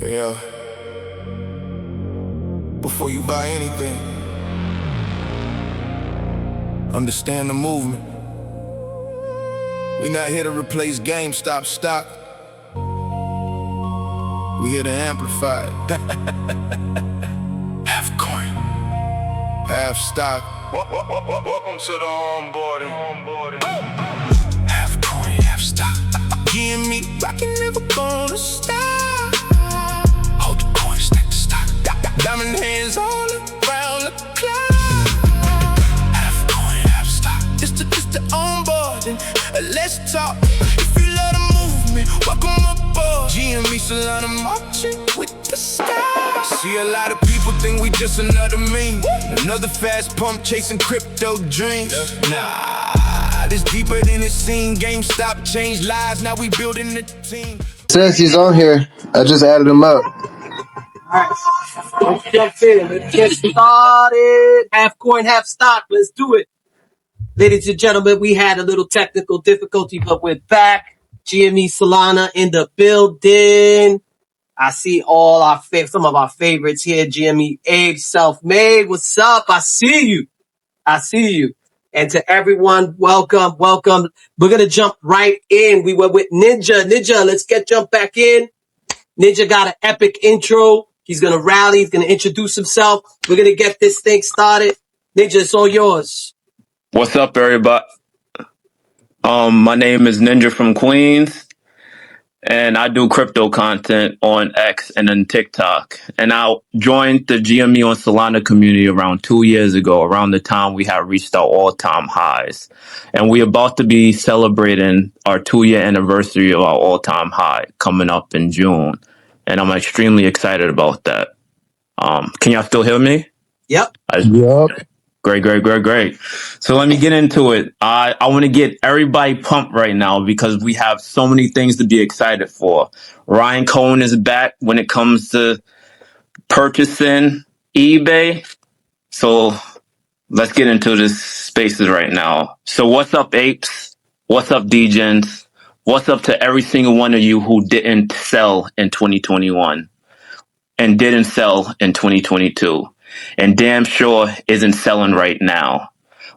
Yeah. Before you buy anything, understand the movement. We're not here to replace GameStop stock. We're here to amplify it. Half coin, half stock. Welcome to the onboarding. Half coin, half stock. GME, rockin' never gonna stop. Hold the coin, stack the stock. Diamond hands all around the clock. Half coin, half stock. It's the onboarding. Let's talk. If you love the movement, welcome aboard. GME Solana marching with the stars. See, a lot of people think we just another meme, another fast pump chasing crypto dreams. Nah, this deeper than it seemed. GameStop changed lives, now we building the team. Says he's on here. I just added him up. Alright, let's jump in. Let's get started. Half coin, half stock. Let's do it. Ladies and gentlemen, we had a little technical difficulty, but we're back. GME Solana in the building. I see all our some of our favorites here. GME Abe, Self-Made. What's up? I see you. I see you. And to everyone, welcome, welcome. We're going to jump right in. We were with Ninja. Ninja, let's jump back in. Ninja got an epic intro. He's going to rally. He's going to introduce himself. We're going to get this thing started. Ninja, it's all yours. What's up, everybody? My name is Ninja from Queens, and I do crypto content on X and then TikTok. And I joined the GME on Solana community around 2 years ago, around the time we had reached our all-time highs. And we're about to be celebrating our 2-year anniversary of our all-time high coming up in June. And I'm extremely excited about that. Can y'all still hear me? Yep. Yup. Great. So let me get into it. I want to get everybody pumped right now because we have so many things to be excited for. Ryan Cohen is back when it comes to purchasing eBay. So let's get into this spaces right now. So what's up, apes? What's up, DGens? What's up to every single one of you who didn't sell in 2021 and didn't sell in 2022? And damn sure isn't selling right now.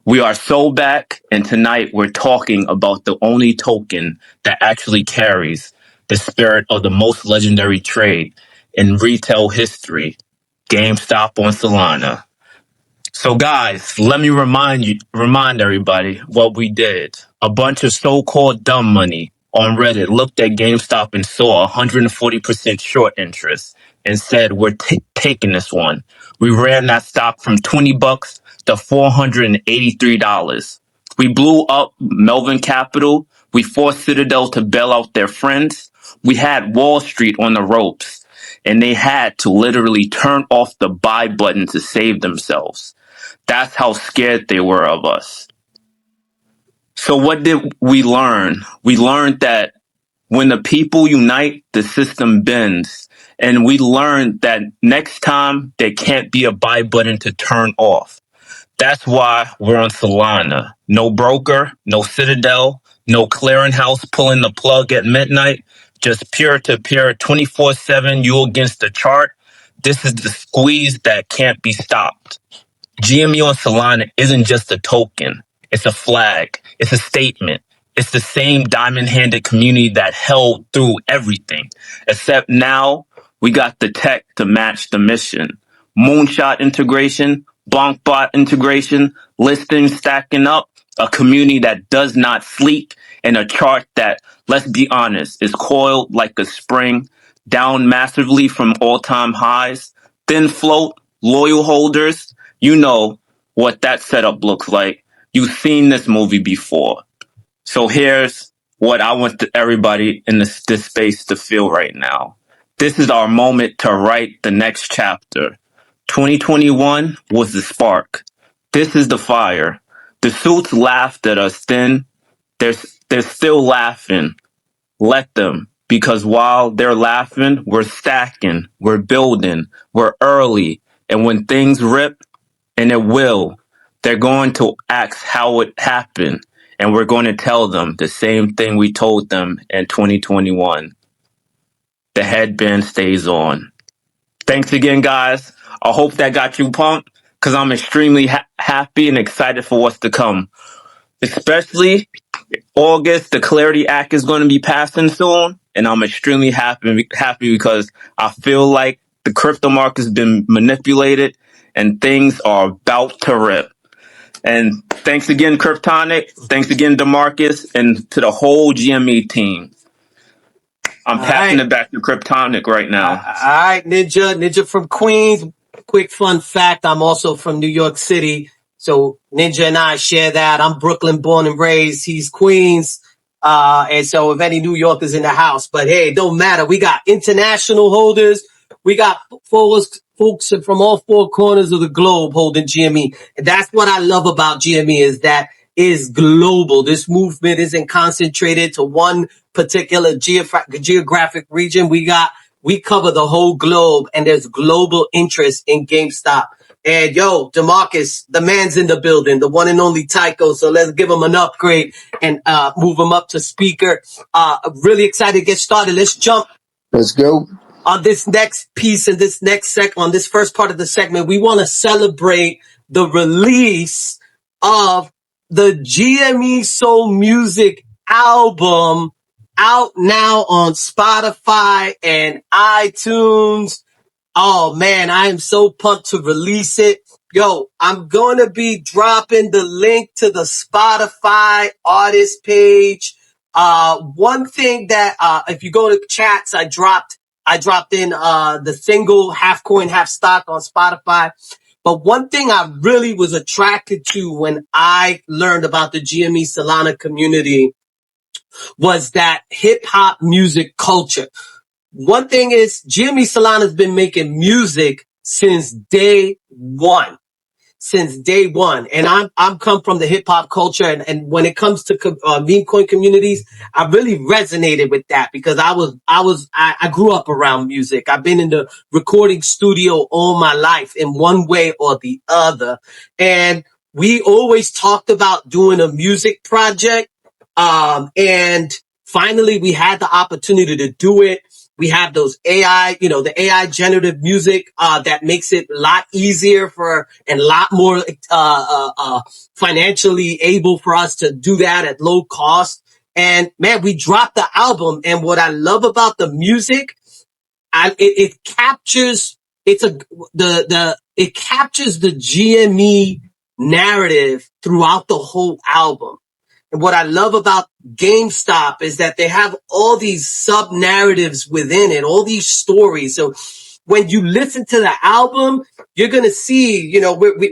We are so back, and tonight we're talking about the only token that actually carries the spirit of the most legendary trade in retail history, GameStop on Solana. So guys, let me remind everybody what we did. A bunch of so-called dumb money on Reddit looked at GameStop and saw 140% short interest and said, we're taking this one. We ran that stock from $20 to $483. We blew up Melvin Capital. We forced Citadel to bail out their friends. We had Wall Street on the ropes, and they had to literally turn off the buy button to save themselves. That's how scared they were of us. So what did we learn? We learned that when the people unite, the system bends. And we learned that next time there can't be a buy button to turn off. That's why we're on Solana. No broker, no Citadel, no clearinghouse pulling the plug at midnight. Just peer-to-peer, 24/7, you against the chart. This is the squeeze that can't be stopped. GME on Solana isn't just a token. It's a flag. It's a statement. It's the same diamond-handed community that held through everything. Except now we got the tech to match the mission. Moonshot integration, Blankbot integration, listings stacking up, a community that does not sleep, and a chart that, let's be honest, is coiled like a spring, down massively from all-time highs, thin float, loyal holders. You know what that setup looks like. You've seen this movie before. So here's what I want everybody in this space to feel right now. This is our moment to write the next chapter. 2021 was the spark. This is the fire. The suits laughed at us then. They're still laughing. Let them. Because while they're laughing, we're stacking, we're building, we're early. And when things rip, and it will, they're going to ask how it happened. And we're going to tell them the same thing we told them in 2021. the headband stays on. Thanks again, guys. I hope that got you pumped because I'm extremely happy and excited for what's to come. Especially August, the Clarity Act is going to be passing soon, and I'm extremely happy because I feel like the crypto market has been manipulated and things are about to rip. And thanks again, Kryptonic. Thanks again, DeMarcus, and to the whole GME team. I'm passing it back to Kryptonic right now. All right, Ninja from Queens. Quick fun fact, I'm also from New York City. So Ninja and I share that. I'm Brooklyn born and raised. He's Queens. And so if any New Yorkers in the house, but hey, it don't matter. We got international holders. We got folks from all four corners of the globe holding GME. And that's what I love about GME is that is global. This movement isn't concentrated to one particular geographic region. We cover the whole globe, and there's global interest in GameStop. And yo, DeMarcus, the man's in the building, the one and only Tycho. So let's give him an upgrade and move him up to speaker. Really excited to get started. Let's jump. Let's go. On this next piece and this next on this first part of the segment, we want to celebrate the release of the GME SOL music album out now on Spotify and iTunes. Oh man, I am so pumped to release it. Yo, I'm going to be dropping the link to the Spotify artist page. One thing that, if you go to chats, I dropped in, the single Half Coin, Half Stock on Spotify. But one thing I really was attracted to when I learned about the GME Solana community was that hip hop music culture. One thing is GME Solana has been making music since day one. And I'm come from the hip hop culture. And when it comes to, meme coin communities, I really resonated with that because I grew up around music. I've been in the recording studio all my life in one way or the other. And we always talked about doing a music project. And finally we had the opportunity to do it. We have those AI, the AI generative music, that makes it a lot easier and a lot more, financially able for us to do that at low cost. And man, we dropped the album. And what I love about the music, it captures, it captures the GME narrative throughout the whole album. And what I love about GameStop is that they have all these sub narratives within it, all these stories. So when you listen to the album, you're going to see,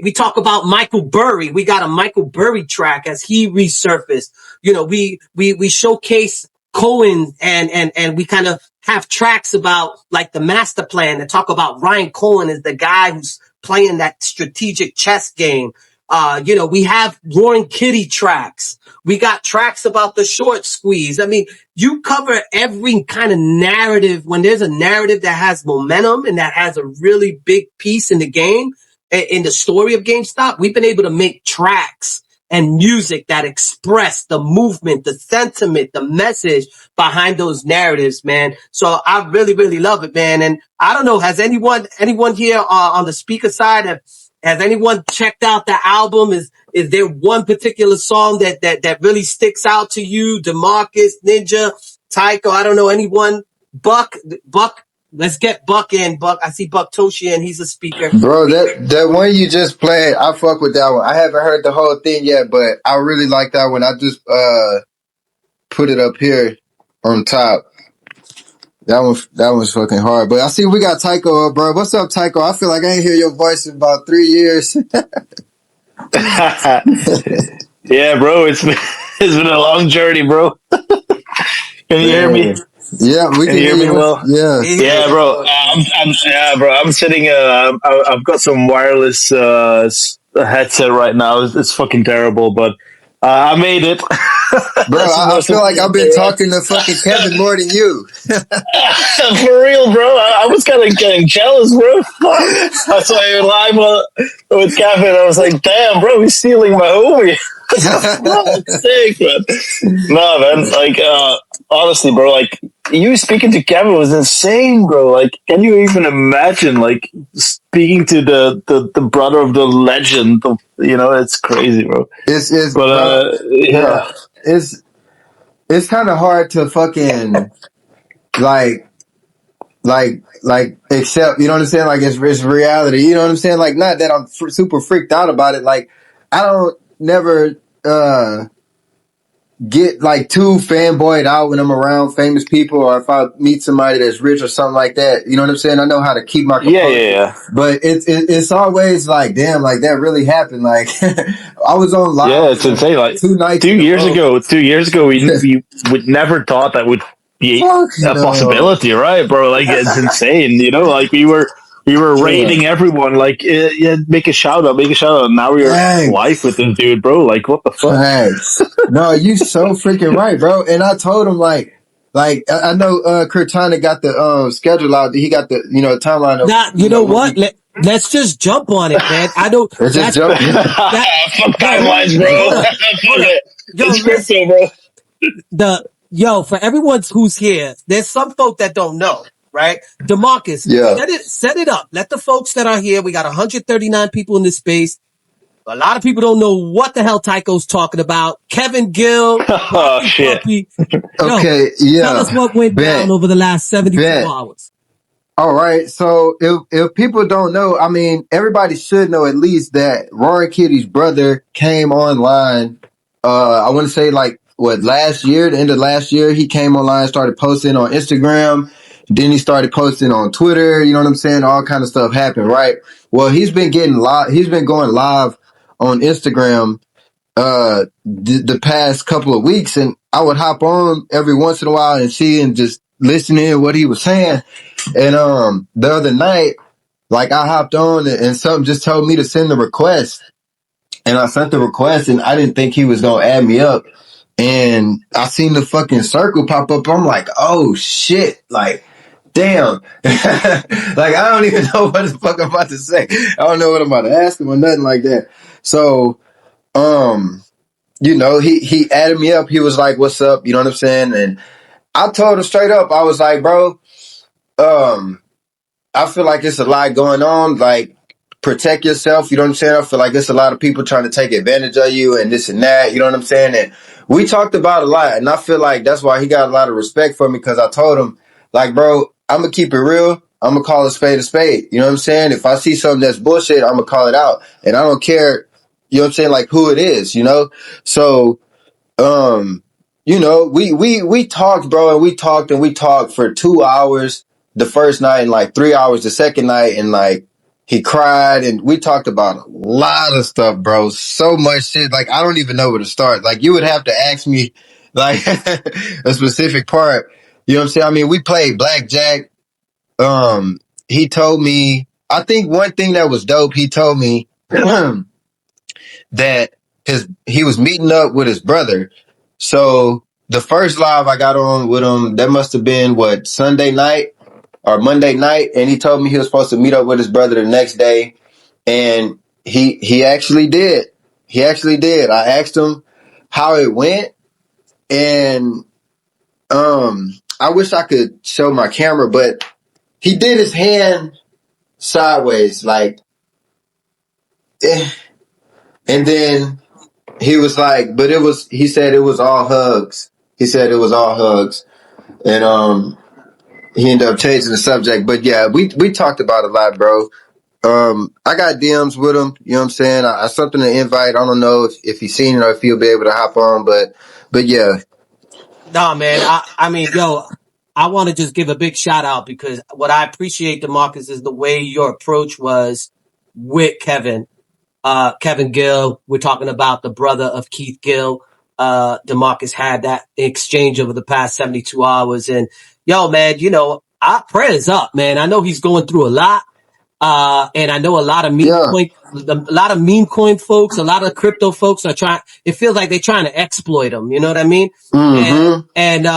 we talk about Michael Burry. We got a Michael Burry track as he resurfaced. We showcase Cohen and we kind of have tracks about like the master plan that talk about Ryan Cohen as the guy who's playing that strategic chess game. We have Roaring Kitty tracks. We got tracks about the short squeeze. I mean, you cover every kind of narrative. When there's a narrative that has momentum and that has a really big piece in the game, in the story of GameStop, we've been able to make tracks and music that express the movement, the sentiment, the message behind those narratives, man. So I really, really love it, man. And I don't know, has anyone here on the speaker side has anyone checked out the album? Is there one particular song that really sticks out to you? DeMarcus, Ninja, Tycho, I don't know, anyone? Buck, let's get Buck in. Buck, I see Buck Toshi and he's a speaker. Bro, that one you just played, I fuck with that one. I haven't heard the whole thing yet, but I really like that one. I just put it up here on top. That one's fucking hard. But I see we got Tycho up, bro. What's up, Tycho? I feel like I ain't hear your voice in about 3 years. Yeah, bro. It's been a long journey, bro. Can you hear me? Yeah, we can hear me well. Yeah, bro. I'm sitting. I've got some wireless headset right now. It's fucking terrible, but I made it. Bro, I feel like I've been talking to fucking Kevin more than you. For real, bro. I was kind of getting jealous, bro. I saw you live with Kevin. I was like, damn, bro, he's stealing my homie. Sick, man. No, man. Like, honestly, bro, like, you speaking to Kevin was insane, bro. Like, can you even imagine, like, speaking to the brother of the legend? It's crazy, bro. It's But bro. yeah, Yeah, it's kind of hard to fucking like accept. You know what I'm saying? Like it's reality. You know what I'm saying? Like not that I'm super freaked out about it. Like I don't never get like too fanboyed out when I'm around famous people or if I meet somebody that's rich or something like that. You know what I'm saying? I know how to keep my composure. yeah. But it's always like, damn, like that really happened. Like I was on live Yeah, it's like insane. Like 2 nights two in a years row. ago, we would never thought that would be Fuck a no. possibility, right, bro? Like it's insane. Like we were Yeah. rating everyone. Like yeah, make a shout out, make a shout out. Now we're live with Thanks. this dude, bro. Like what the fuck? Thanks. No, you so freaking right, bro. And I told him like I know Cortana got the schedule out. He got the timeline of Now, you know what what? we Let's just jump on it, man. I don't, let's just that's, jump. that, Fuck yo, timelines, bro. hold up, hold Fuck up. it. Yo, It's listen, crypto, bro. for everyone who's here, there's some folk that don't know, right? DeMarcus, Yeah. set it up. Let the folks that are here, we got 139 people in this space. A lot of people don't know what the hell Tycho's talking about. Kevin Gill, Oh Rocky shit. Puppy. Yo, Okay, tell us yeah. what went down Bet. over the last 72 Bet. hours. All right. So if people don't know, I mean, everybody should know at least that Roaring Kitty's brother came online. I want to say like what last year, the end of last year, he came online, started posting on Instagram. Then he started posting on Twitter. You know what I'm saying? All kind of stuff happened, right? Well, he's been getting live. He's been going live on Instagram the past couple of weeks, and I would hop on every once in a while and see and just listen in what he was saying. And the other night, like I hopped on and something just told me to send the request. And I sent the request and I didn't think he was gonna add me up. And I seen the fucking circle pop up. I'm like, oh shit. Like, damn. Like I don't even know what the fuck I'm about to say. I don't know what I'm about to ask him or nothing like that. So he added me up. He was like, what's up? You know what I'm saying? And I told him straight up, I was like, bro, I feel like it's a lot going on. Like, protect yourself. You know what I'm saying? I feel like it's a lot of people trying to take advantage of you and this and that. You know what I'm saying? And we talked about a lot. And I feel like that's why he got a lot of respect for me because I told him, like, bro, I'm going to keep it real. I'm going to call a spade a spade. You know what I'm saying? If I see something that's bullshit, I'm going to call it out. And I don't care, you know what I'm saying, like who it is, you know? So, we talked, bro, and we talked for 2 hours the first night and like 3 hours the second night, and like he cried and we talked about a lot of stuff, bro. So much shit. Like I don't even know where to start. Like you would have to ask me like a specific part. You know what I'm saying? I mean, we played blackjack. He told me, I think one thing that was dope, he told me that he was meeting up with his brother. So the first live I got on with him, that must have been Sunday night or Monday night, and he told me he was supposed to meet up with his brother the next day, and he actually did. He actually did. I asked him how it went, and I wish I could show my camera, but he did his hand sideways, like, and then he was like, but he said it was all hugs. He said it was all hugs. And he ended up changing the subject. But yeah, we talked about it a lot, bro. I got DMs with him, you know what I'm saying? I sent him an invite. I don't know if he's seen it or if he'll be able to hop on, but yeah. Nah, man. I mean, yo, I want to just give a big shout out because what I appreciate, DeMarcus, is the way your approach was with Kevin. Kevin Gill, we're talking about the brother of Keith Gill. DeMarcus had that exchange over the past 72 hours. And yo, man, our prayers up, man. I know he's going through a lot. And I know a lot of Yeah. meme coin folks, a lot of crypto folks are trying, it feels like they're trying to exploit him. You know what I mean? Mm-hmm. And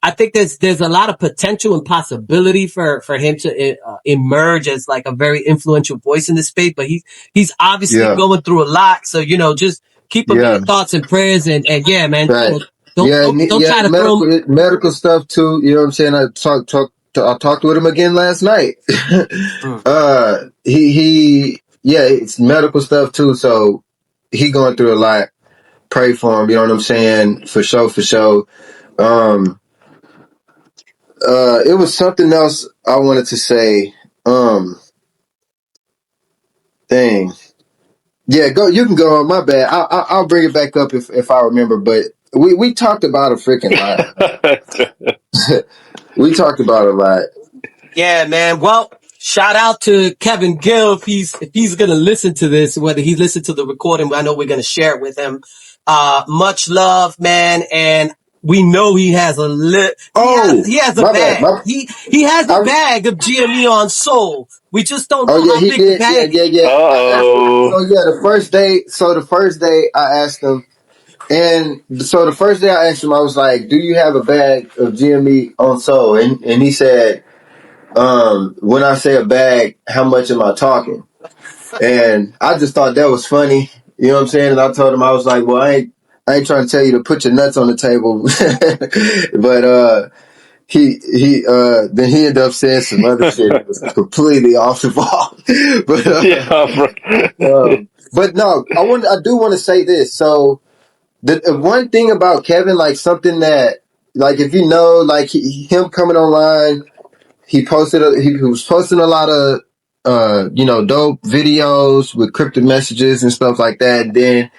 I think there's a lot of potential and possibility for him to emerge as like a very influential voice in this space, but he's obviously Yeah. going through a lot. So, just keep him in Yeah. your thoughts and prayers and yeah, man, Right. Don't try to throw him. medical stuff too. You know what I'm saying? I talked with him again last night. It's medical stuff too. So he going through a lot. Pray for him. You know what I'm saying? For sure, for sure. It was something else I wanted to say. Dang. Yeah, go. You can go on. My bad. I'll bring it back up if I remember. But we talked about a freaking lot. We talked about a lot. Yeah, man. Well, shout out to Kevin Gill if he's gonna listen to this, whether he listened to the recording. I know we're gonna share it with him. Much love, man, and we know he has a he has a bag. He has a bag of GME on SOL. We just don't know how big the bag is. Yeah. Uh-oh. The first day I asked him, and so the first day I asked him, I was like, "Do you have a bag of GME on SOL?" And he said, "When I say a bag, how much am I talking?" And I just thought that was funny. You know what I'm saying? And I told him, I was like, "Well, I ain't trying to tell you to put your nuts on the table," but then he ended up saying some other shit that was completely off the ball. But no, I do want to say this. So the one thing about Kevin, like something that, like if you know, like him coming online, he was posting a lot of dope videos with cryptic messages and stuff like that. And then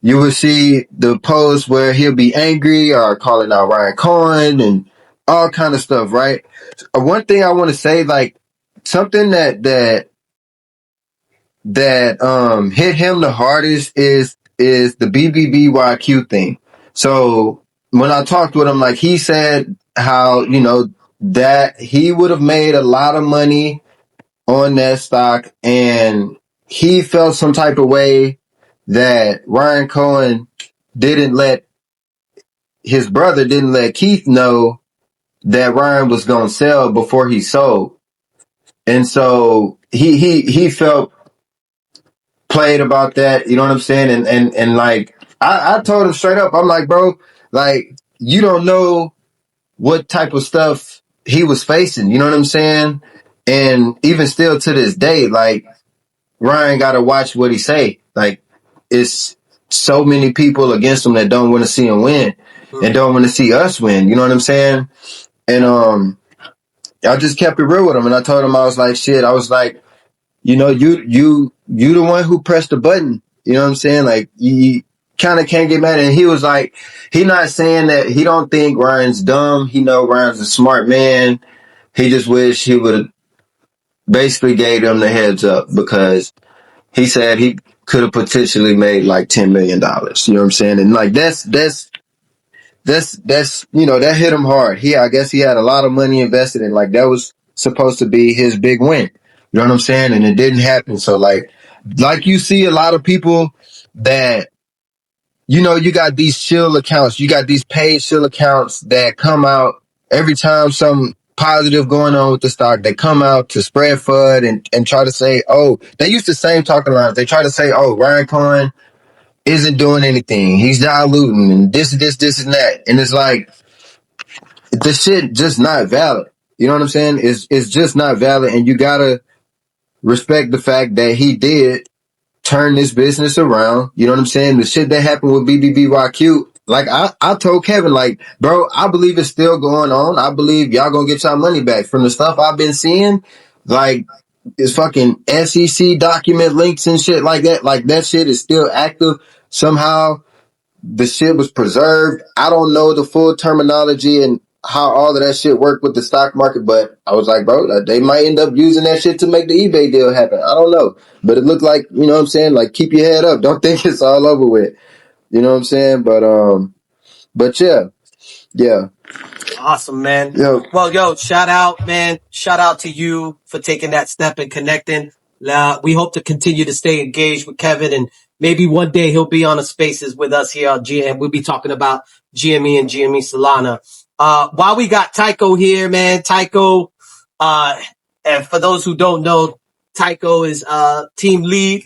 you will see the posts where he'll be angry or calling out Ryan Cohen and all kind of stuff, right? One thing I want to say, like something that hit him the hardest is the BBBYQ thing. So when I talked with him, like he said how, that he would have made a lot of money on that stock, and he felt some type of way that Ryan Cohen his brother didn't let Keith know that Ryan was going to sell before he sold. And so he felt played about that. You know what I'm saying? And like, I told him straight up, I'm like, bro, like, you don't know what type of stuff he was facing. You know what I'm saying? And even still to this day, like, Ryan got to watch what he say. Like, it's so many people against him that don't want to see him win and don't want to see us win. You know what I'm saying? And I just kept it real with him, and I told him, I was like, shit. I was like, you the one who pressed the button. You know what I'm saying? Like, you kind of can't get mad. And he was like, he not saying that he don't think Ryan's dumb. He know Ryan's a smart man. He just wish he would have basically gave him the heads up, because he said he could have potentially made like $10 million. You know what I'm saying? And like, that's that hit him hard. I guess he had a lot of money invested in, like, that was supposed to be his big win. You know what I'm saying? And it didn't happen. So like you see a lot of people that, you got these shill accounts, you got these paid shill accounts that come out every time something positive going on with the stock. They come out to spread FUD and try to say, oh, they use the same talking lines. They try to say, oh, Ryan Cohen isn't doing anything. He's diluting and this and that. And it's like, the shit just not valid. You know what I'm saying? It's just not valid. And you gotta respect the fact that he did turn this business around. You know what I'm saying? The shit that happened with BBBYQ, like I told Kevin, like, bro, I believe it's still going on. I believe y'all gonna get y'all money back. From the stuff I've been seeing, like, it's fucking SEC document links and shit like that. Like, that shit is still active. Somehow the shit was preserved. I don't know the full terminology and how all of that shit worked with the stock market, but I was like, bro, they might end up using that shit to make the eBay deal happen. I don't know. But it looked like, you know what I'm saying? Like, keep your head up. Don't think it's all over with. You know what I'm saying? But yeah. Yeah. Awesome, man. Yo. Well, shout out, man. Shout out to you for taking that step and connecting. We hope to continue to stay engaged with Kevin, and maybe one day he'll be on the spaces with us here on GM. We'll be talking about GME and GME Solana. While we got Tycho here, man, Tycho, and for those who don't know, Tycho is team lead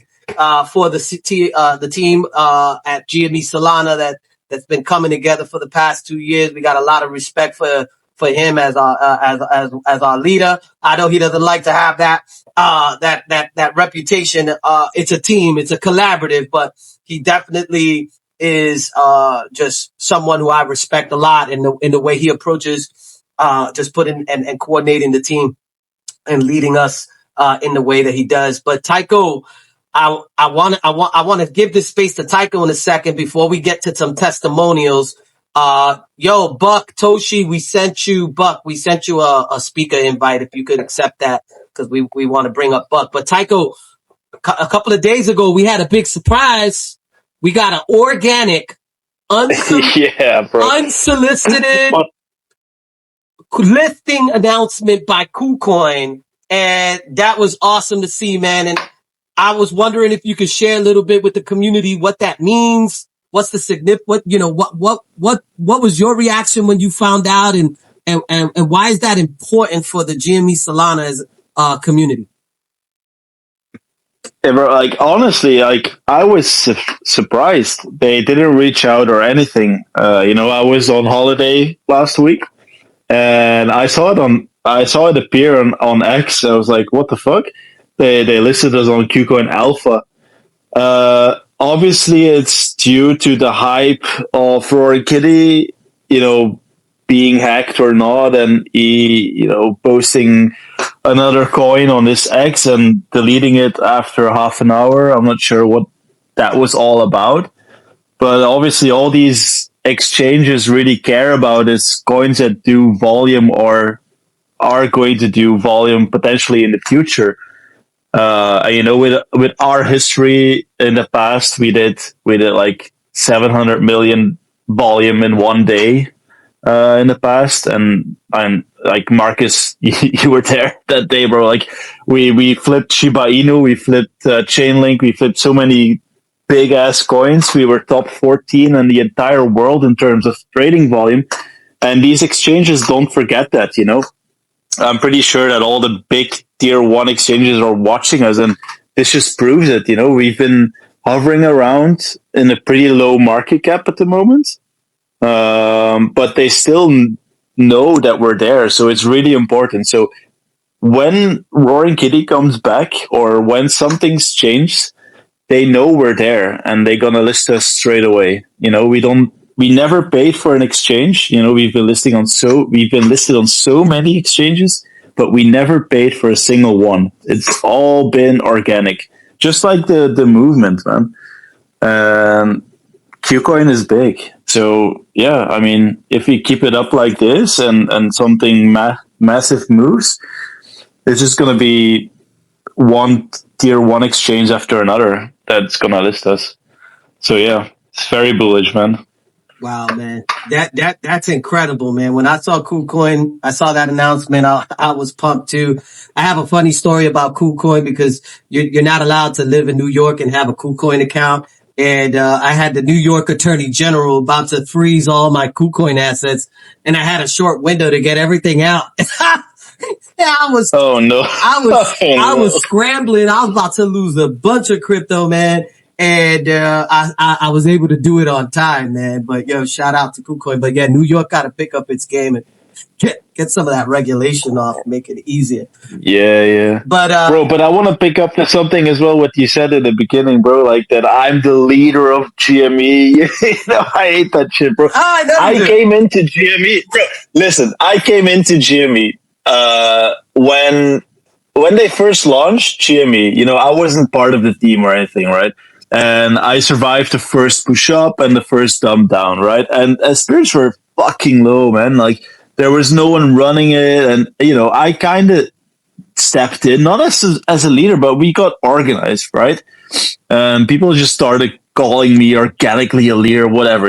for the team at GME Solana that that's been coming together for the past 2 years. We got a lot of respect for him as our as our leader. I know he doesn't like to have that reputation. It's a team, it's a collaborative, but he definitely is just someone who I respect a lot in the way he approaches just putting and coordinating the team and leading us in the way that he does. But Tycho, I want to give this space to Tycho in a second before we get to some testimonials. Yo, Buck, Toshi, we sent you a speaker invite if you could accept that, because we want to bring up Buck. But Tycho, a couple of days ago, we had a big surprise. We got an organic, Yeah, bro. unsolicited listing announcement by Kucoin, and that was awesome to see, man. And I was wondering if you could share a little bit with the community what that means. What's the significant? What was your reaction when you found out, and why is that important for the GME Solana as community? Yeah, bro, like honestly, like I was surprised they didn't reach out or anything. I was on holiday last week, and I saw it appear on X. I was like, what the fuck? They listed us on Kucoin Alpha. Obviously, it's due to the hype of Rory Kitty, being hacked or not, and he, posting another coin on his X and deleting it after half an hour. I'm not sure what that was all about, but obviously, all these exchanges really care about is coins that do volume or are going to do volume potentially in the future. With our history in the past, we did like 700 million volume in one day in the past, and like Marcus, you were there that day, bro. Like we flipped Shiba Inu, we flipped Chainlink, we flipped so many big ass coins. We were top 14 in the entire world in terms of trading volume, and these exchanges don't forget that. I'm pretty sure that all the big tier one exchanges are watching us, and this just proves it. We've been hovering around in a pretty low market cap at the moment, but they still know that we're there, so it's really important. So when Roaring Kitty comes back, or when something's changed, they know we're there, and they're gonna list us straight away. We never paid for an exchange. We've been listed on so many exchanges, but we never paid for a single one. It's all been organic, just like the movement, man. Qcoin is big, so yeah. I mean, if we keep it up like this, and something massive moves, it's just gonna be one tier one exchange after another that's gonna list us. So yeah, it's very bullish, man. Wow, man, that's incredible, man. When I saw KuCoin, I saw that announcement. I was pumped too. I have a funny story about KuCoin because you're not allowed to live in New York and have a KuCoin account. And I had the New York Attorney General about to freeze all my KuCoin assets, and I had a short window to get everything out. I was Oh no! I was scrambling. I was about to lose a bunch of crypto, man. And I was able to do it on time, man. But yo, shout out to KuCoin. But yeah, New York got to pick up its game and get some of that regulation off, make it easier. Yeah. But bro, but I want to pick up to something as well. What you said in the beginning, bro, like that I'm the leader of GME. I hate that shit, bro. I came into GME, bro. Listen, I came into GME when they first launched GME. I wasn't part of the team or anything, right? And I survived the first push up and the first dump down, right? And spirits were fucking low, man. Like there was no one running it, and I kind of stepped in, not as a leader, but we got organized, right? And people just started calling me organically a leader, whatever,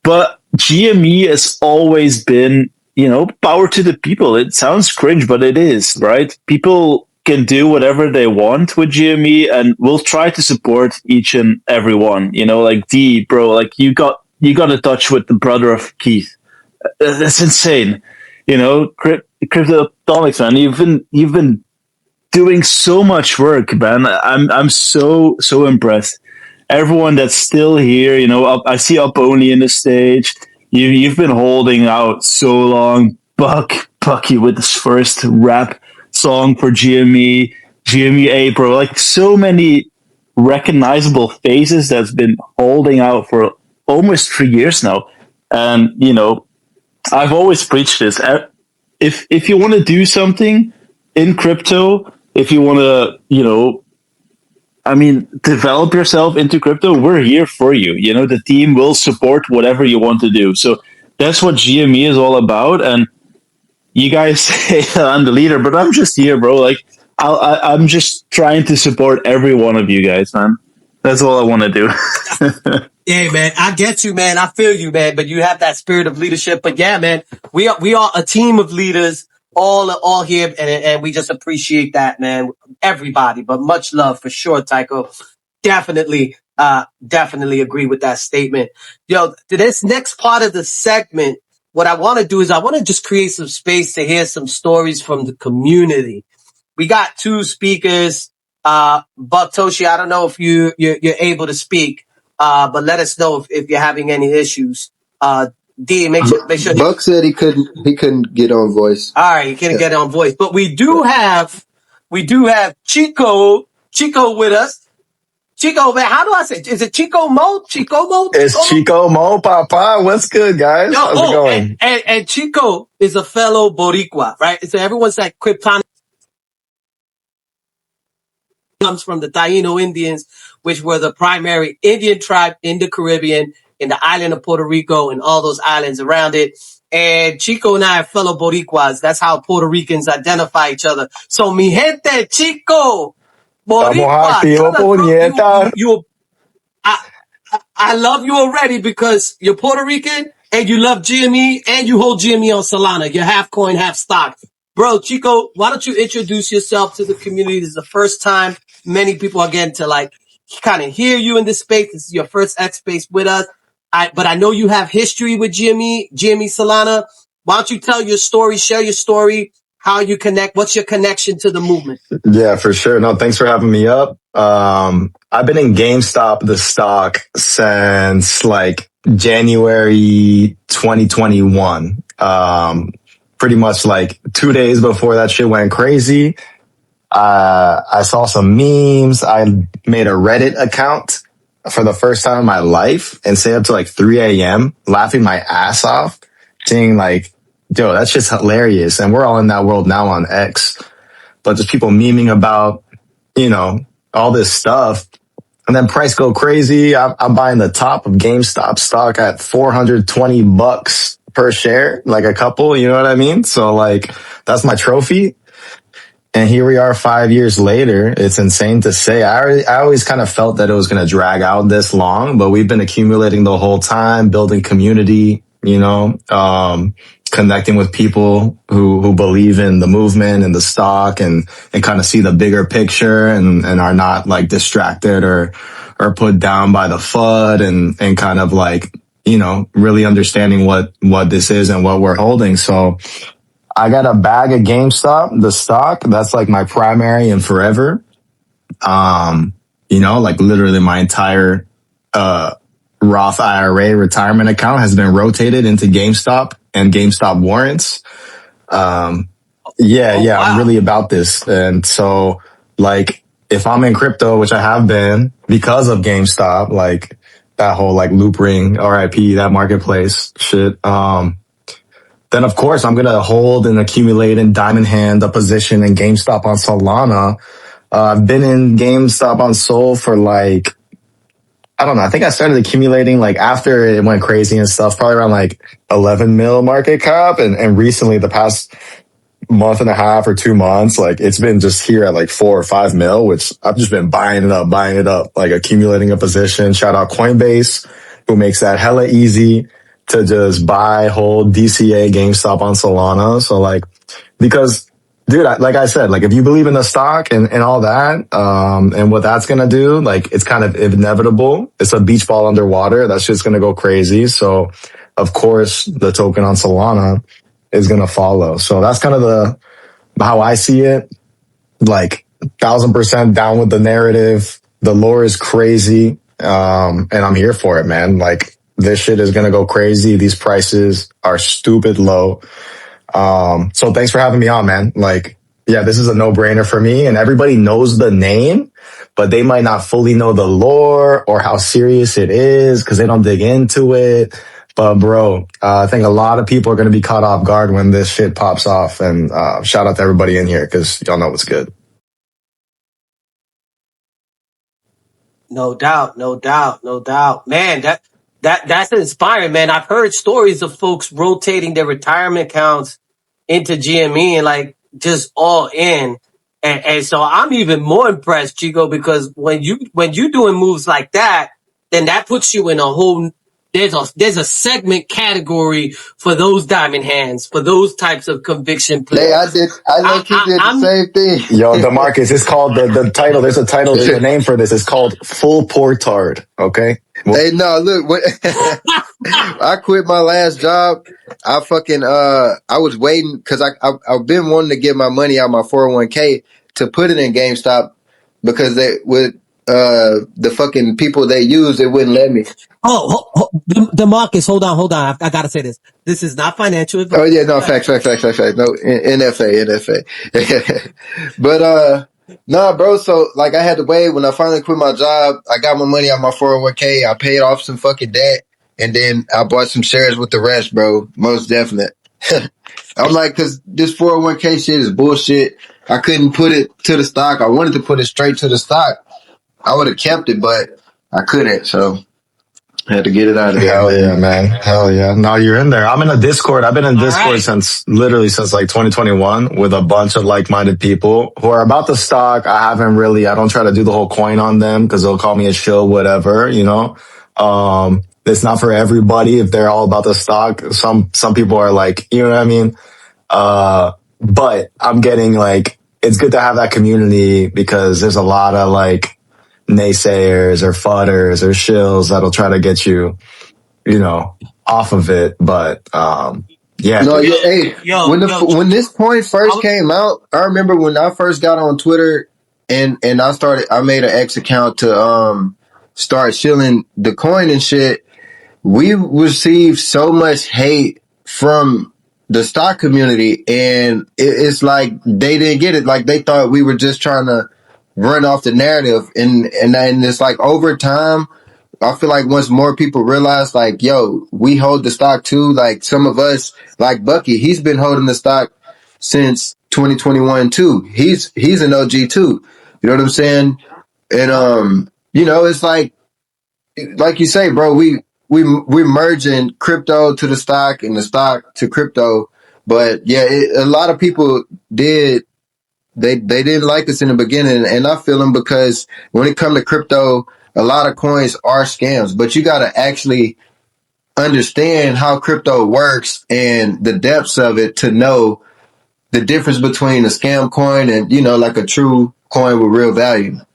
But GME has always been, power to the people. It sounds cringe, but it is, right? People can do whatever they want with GME, and we'll try to support each and every one. Like D, bro, like you got a touch with the brother of Keith. That's insane. Cryptonics, man. You've been doing so much work, man. I'm so impressed. everyone that's still here. I see Up Only in the stage. You've been holding out so long. Bucky with his first rap song for GME, GME April, like so many recognizable faces that's been holding out for almost 3 years now. And I've always preached this. If you want to do something in crypto, if you want to, develop yourself into crypto, we're here for you. The team will support whatever you want to do. So that's what GME is all about. And you guys say I'm the leader, but I'm just here, bro. Like I'm just trying to support every one of you guys, man. That's all I want to do. Yeah, man, I get you, man. I feel you, man. But you have that spirit of leadership. But yeah, man, we are a team of leaders, all here, and we just appreciate that, man. Everybody, but much love for sure, Tycho. Definitely agree with that statement. Yo, this next part of the segment, what I want to do is I want to just create some space to hear some stories from the community. We got two speakers. Buck Toshi, I don't know if you're able to speak. But let us know if you're having any issues. D, make sure. Buck said he couldn't get on voice. All right, you can't get on voice, but we do have Chico with us. Chico, man, how do I say? Is it Chico Mo? Chico Mo? It's Chico Mo, Papa. What's good, guys? How's it going? And Chico is a fellow Boricua, right? So everyone's like Krypton comes from the Taino Indians, which were the primary Indian tribe in the Caribbean, in the island of Puerto Rico, and all those islands around it. And Chico and I are fellow Boricuas. That's how Puerto Ricans identify each other. So, mi gente, Chico, Boricua, I love you already because you're Puerto Rican and you love GME and you hold GME on Solana. You're half coin, half stock. Bro, Chico, why don't you introduce yourself to the community? This is the first time many people are getting to kind of hear you in this space. This is your first X space with us. But I know you have history with GME Solana. Why don't you tell your story, share your story, how you connect, what's your connection to the movement? Yeah, for sure. No, thanks for having me up. I've been in GameStop, the stock, since January 2021. Pretty much 2 days before that shit went crazy. I saw some memes. I made a Reddit account for the first time in my life and stayed up to 3 a.m. laughing my ass off, saying yo, that's just hilarious. And we're all in that world now on X, but just people memeing about, all this stuff. And then price go crazy. I'm buying the top of GameStop stock at $420 per share, a couple, you know what I mean? So that's my trophy. And here we are 5 years later. It's insane to say. I always kind of felt that it was going to drag out this long, but we've been accumulating the whole time, building community, connecting with people who believe in the movement and the stock and kind of see the bigger picture and are not distracted or put down by the FUD and kind of really understanding what this is and what we're holding. So I got a bag of GameStop, the stock. That's my primary and forever. Literally my entire, Roth IRA retirement account has been rotated into GameStop and GameStop warrants. Wow. I'm really about this. And so if I'm in crypto, which I have been because of GameStop, that whole loop ring, RIP, that marketplace shit, then of course I'm going to hold and accumulate and diamond hand a position in GameStop on Solana. I've been in GameStop on Sol for I don't know. I think I started accumulating after it went crazy and stuff, probably around 11 mil market cap. And recently the past month and a half or 2 months, it's been just here at 4 or 5 mil, which I've just been buying it up, accumulating a position. Shout out Coinbase, who makes that hella easy to just buy, hold DCA GameStop on Solana. So because dude, like I said, if you believe in the stock and all that, and what that's going to do, it's kind of inevitable. It's a beach ball underwater. That's just going to go crazy. So of course the token on Solana is going to follow. So that's kind of how I see it. 1000% down with the narrative. The lore is crazy. And I'm here for it, man. Like, this shit is gonna go crazy. These prices are stupid low. So thanks for having me on, man. Like, yeah, this is a no-brainer for me, and everybody knows the name, but they might not fully know the lore or how serious it is because they don't dig into it. But bro, I think a lot of people are going to be caught off guard when this shit pops off. And shout out to everybody in here because y'all know what's good. No doubt, no doubt, no doubt. Man, that's inspiring, man. I've heard stories of folks rotating their retirement accounts into GME and like just all in. And so I'm even more impressed, Chico, because when you doing moves like that, then that puts you in a whole there's a segment category for those diamond hands, for those types of conviction Hey, players. I low key did the same thing. Yo, DeMarcus, it's called the title. There's a title, there's a name for this. It's called Full Portard. Okay. Hey, no, look, I quit my last job. I fucking I was waiting because I've been wanting to get my money out of my 401k to put it in GameStop because they with the fucking people they use, it wouldn't let me. DeMarcus, hold on. I gotta say this. This is not financial advice. Oh yeah, no, facts. No, NFA. But nah, bro. So like, I had to wait when I finally quit my job. I got my money out of my 401k. I paid off some fucking debt, and then I bought some shares with the rest, bro. Most definite. I'm like, cause this 401k shit is bullshit. I couldn't put it to the stock. I wanted to put it straight to the stock. I would have kept it, but I couldn't. So I had to get it out of there. Hell yeah, man. Hell yeah. No, you're in there. I'm in a Discord. I've been in Discord since like 2021 with a bunch of like-minded people who are about the stock. I don't try to do the whole coin on them because they'll call me a shill, whatever, you know. It's not for everybody if they're all about the stock. Some people are like, you know what I mean? But I'm getting like, it's good to have that community because there's a lot of like naysayers or fudders or shills that'll try to get you, you know, off of it. But yeah. No, yeah, hey, when this point first came out, I remember when I first got on Twitter and I made an X account to start shilling the coin and shit. We received so much hate from the stock community, and it's like they didn't get it. Like, they thought we were just trying to run off the narrative, and it's like, over time, I feel like once more people realize, like, yo, we hold the stock too. Like, some of us, like Bucky, he's been holding the stock since 2021 too. He's an OG too. You know what I'm saying? And you know, it's like you say, bro, we're merging crypto to the stock and the stock to crypto. But yeah, a lot of people did. They didn't like us in the beginning, and I feel them because when it comes to crypto, a lot of coins are scams. But you got to actually understand how crypto works and the depths of it to know the difference between a scam coin and, you know, like a true coin with real value. You know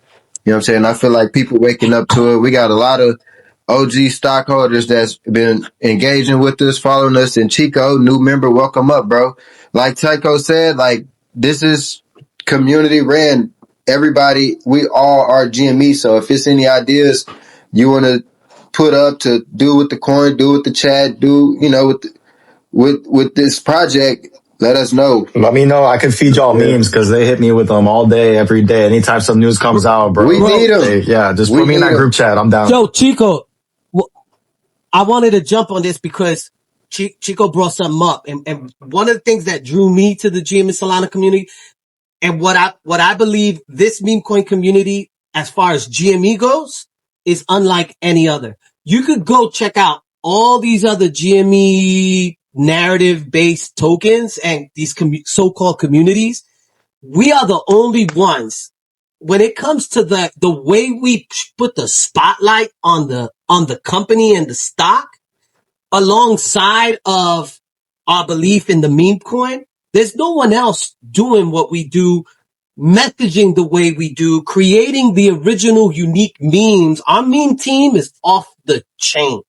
what I'm saying? I feel like people waking up to it. We got a lot of OG stockholders that's been engaging with us, following us. And Chico, new member, welcome up, bro. Like Tycho said, like, this is community ran. Everybody, we all are GME. So if it's any ideas you want to put up to do with the coin, do with the chat, do, you know, with this project, let us know. Let me know. I can feed y'all memes because they hit me with them all day, every day. Anytime some news comes out, bro. We need them. Just put me in that group chat. I'm down. Yo, Chico, I wanted to jump on this because Chico brought something up. And one of the things that drew me to the GME Solana community, and what I believe this meme coin community, as far as GME goes, is unlike any other. You could go check out all these other GME narrative-based tokens and these so-called communities. We are the only ones, when it comes to the way we put the spotlight on the company and the stock, alongside of our belief in the meme coin, there's no one else doing what we do, messaging the way we do, creating the original unique memes. Our meme team is off the chain.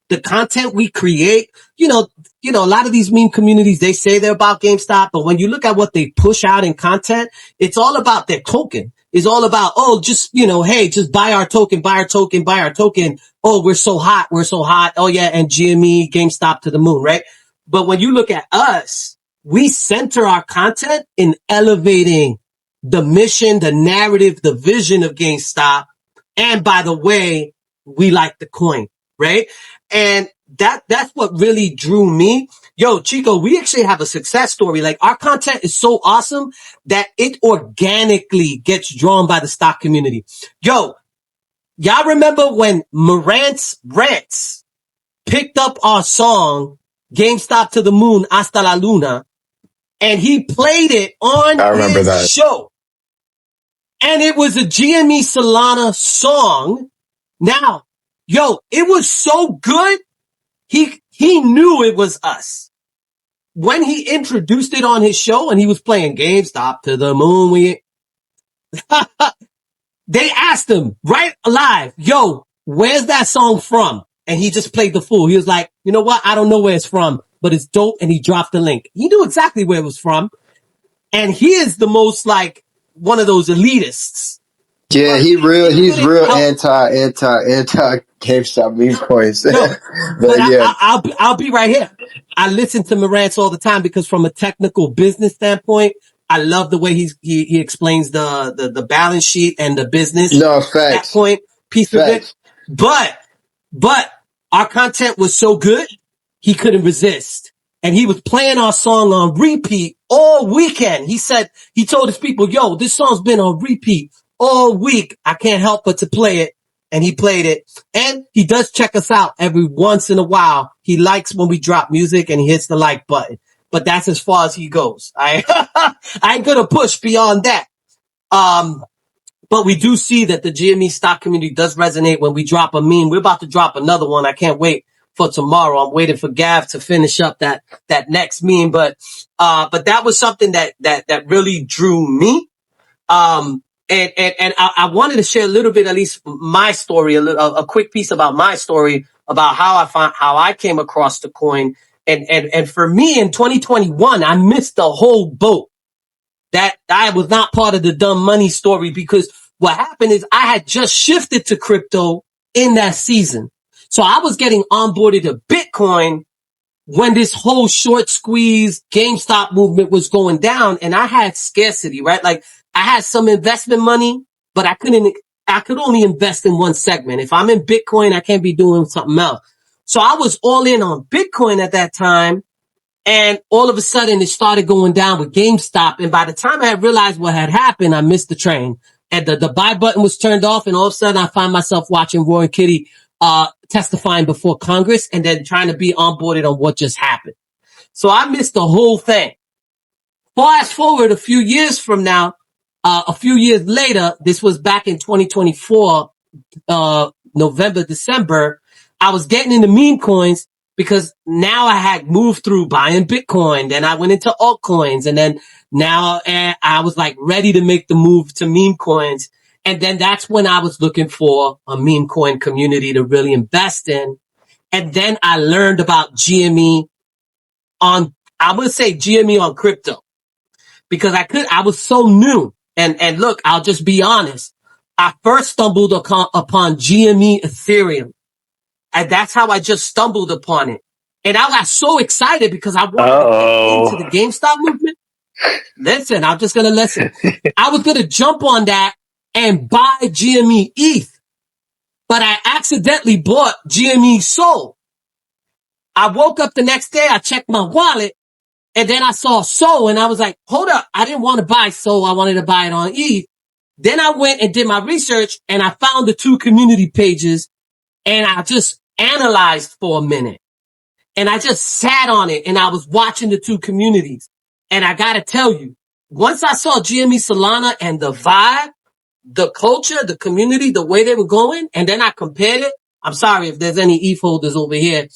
The content we create, you know, a lot of these meme communities, they say they're about GameStop, but when you look at what they push out in content, it's all about their token. is all about, just, hey, just buy our token, buy our token, buy our token. Oh, we're so hot. We're so hot. Oh yeah. And GME, GameStop to the moon, right? But when you look at us, we center our content in elevating the mission, the narrative, the vision of GameStop. And by the way, we like the coin, right? And that's what really drew me. Yo, Chico, we actually have a success story. Like, our content is so awesome that it organically gets drawn by the stock community. Yo, y'all remember when Marantz Rants picked up our song, GameStop to the Moon, Hasta la Luna, and he played it on I remember his that. show. And it was a GME Solana song. Now, yo, it was so good. He knew it was us. When he introduced it on his show and he was playing GameStop to the moon, they asked him right live, yo, where's that song from? And he just played the fool. He was like, you know what? I don't know where it's from, but it's dope. And he dropped the link. He knew exactly where it was from. And he is the most like one of those elitists. Yeah, But he's real help. anti GameStop meme coins. No, But yeah, I'll be right here. I listen to Marantz all the time because from a technical business standpoint, I love the way he explains the balance sheet and the business no, facts. standpoint piece of it. But our content was so good, he couldn't resist. And he was playing our song on repeat all weekend. He told his people, yo, this song's been on repeat all week. I can't help but to play it. And he played it. And he does check us out every once in a while. He likes when we drop music and he hits the like button. But that's as far as he goes. I ain't gonna push beyond that. But we do see that the GME stock community does resonate when we drop a meme. We're about to drop another one. I can't wait for tomorrow. I'm waiting for Gav to finish up that next meme. But that was something that really drew me. And I wanted to share a little bit, at least my story, a quick piece about my story about how I came across the coin. And for me in 2021, I missed the whole boat. That I was not part of the dumb money story because what happened is I had just shifted to crypto in that season. So I was getting onboarded to Bitcoin when this whole short squeeze GameStop movement was going down, and I had scarcity, right? Like, I had some investment money, but I could only invest in one segment. If I'm in Bitcoin, I can't be doing something else. So I was all in on Bitcoin at that time. And all of a sudden it started going down with GameStop. And by the time I had realized what had happened, I missed the train. And the buy button was turned off. And all of a sudden I find myself watching Roy and Kitty, testifying before Congress and then trying to be onboarded on what just happened. So I missed the whole thing. Fast forward a few years from now, a few years later, this was back in 2024, November, December, I was getting into meme coins because now I had moved through buying Bitcoin. Then I went into altcoins and then now I was like ready to make the move to meme coins. And then that's when I was looking for a meme coin community to really invest in. And then I learned about GME I would say GME on crypto because I was so new. And look, I'll just be honest. I first stumbled upon GME Ethereum. And that's how I just stumbled upon it. And I got so excited because I wanted to get into the GameStop movement. Listen, I'm just going to listen. I was going to jump on that and buy GME ETH. But I accidentally bought GME SOL. I woke up the next day, I checked my wallet, and then I saw SOL, and I was like, hold up, I didn't want to buy SOL, I wanted to buy it on ETH. Then I went and did my research, and I found the two community pages, and I just analyzed for a minute. And I just sat on it, and I was watching the two communities. And I gotta tell you, once I saw GME Solana and the vibe, the culture, the community, the way they were going, and then I compared it. I'm sorry if there's any ETH holders over here.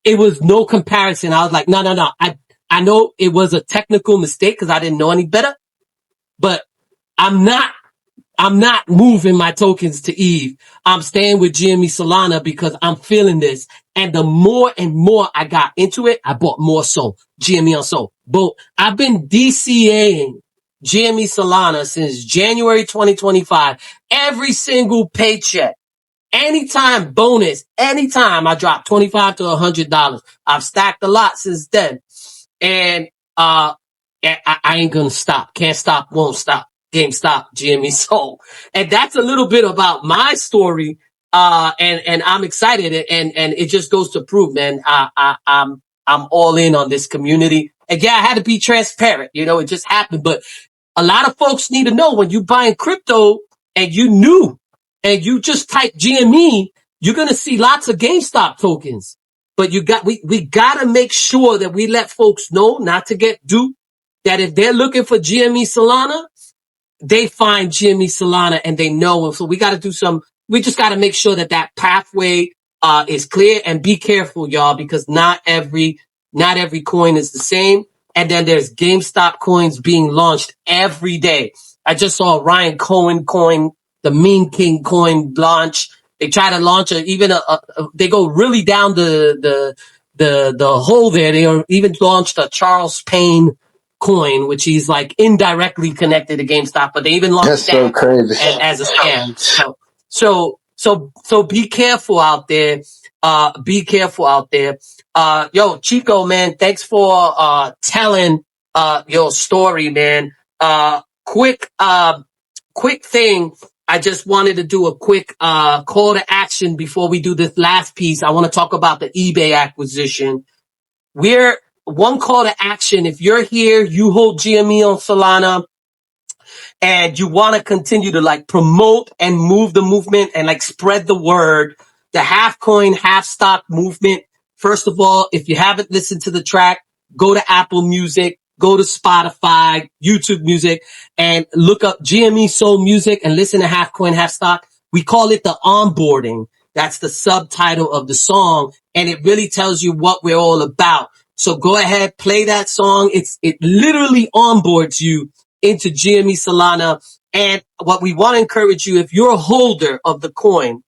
It was no comparison. I was like, no. I know it was a technical mistake because I didn't know any better, but I'm not moving my tokens to ETH. I'm staying with GME Solana because I'm feeling this. And the more and more I got into it, I bought more SOL, GME on SOL. But I've been DCAing GME Solana since January 2025. Every single paycheck, anytime bonus, anytime I drop $25 to $100. I've stacked a lot since then. And I ain't gonna stop. Can't stop, won't stop. GameStop, GME SOL. And that's a little bit about my story. And I'm excited. And it just goes to prove, man, I'm all in on this community. And yeah, I had to be transparent. You know, it just happened. But a lot of folks need to know when you buying crypto and you new and you just type GME, you're going to see lots of GameStop tokens. But we got to make sure that we let folks know not to get duped, that if they're looking for GME Solana, they find GME Solana and they know. So we just got to make sure that pathway is clear, and be careful, y'all, because not every coin is the same. And then there's GameStop coins being launched every day. I just saw Ryan Cohen coin, the Meme King coin launch. They try to launch they go really down the hole there. They even launched a Charles Payne coin, which he's like indirectly connected to GameStop, but they even launched That's so crazy. as a scam. So be careful out there. Be careful out there. Yo, Chico, man, thanks for telling your story, man. Quick thing. I just wanted to do a quick call to action before we do this last piece. I want to talk about the eBay acquisition. We're one call to action. If you're here, you hold GME on Solana, and you want to continue to like promote and move the movement and like spread the word, the half coin, half stock movement. First of all, if you haven't listened to the track, go to Apple Music, go to Spotify, YouTube Music, and look up GME Soul Music and listen to Half Coin, Half Stock. We call it the onboarding. That's the subtitle of the song, and it really tells you what we're all about. So go ahead, play that song. It literally onboards you into GME Solana. And what we want to encourage you, if you're a holder of the coin,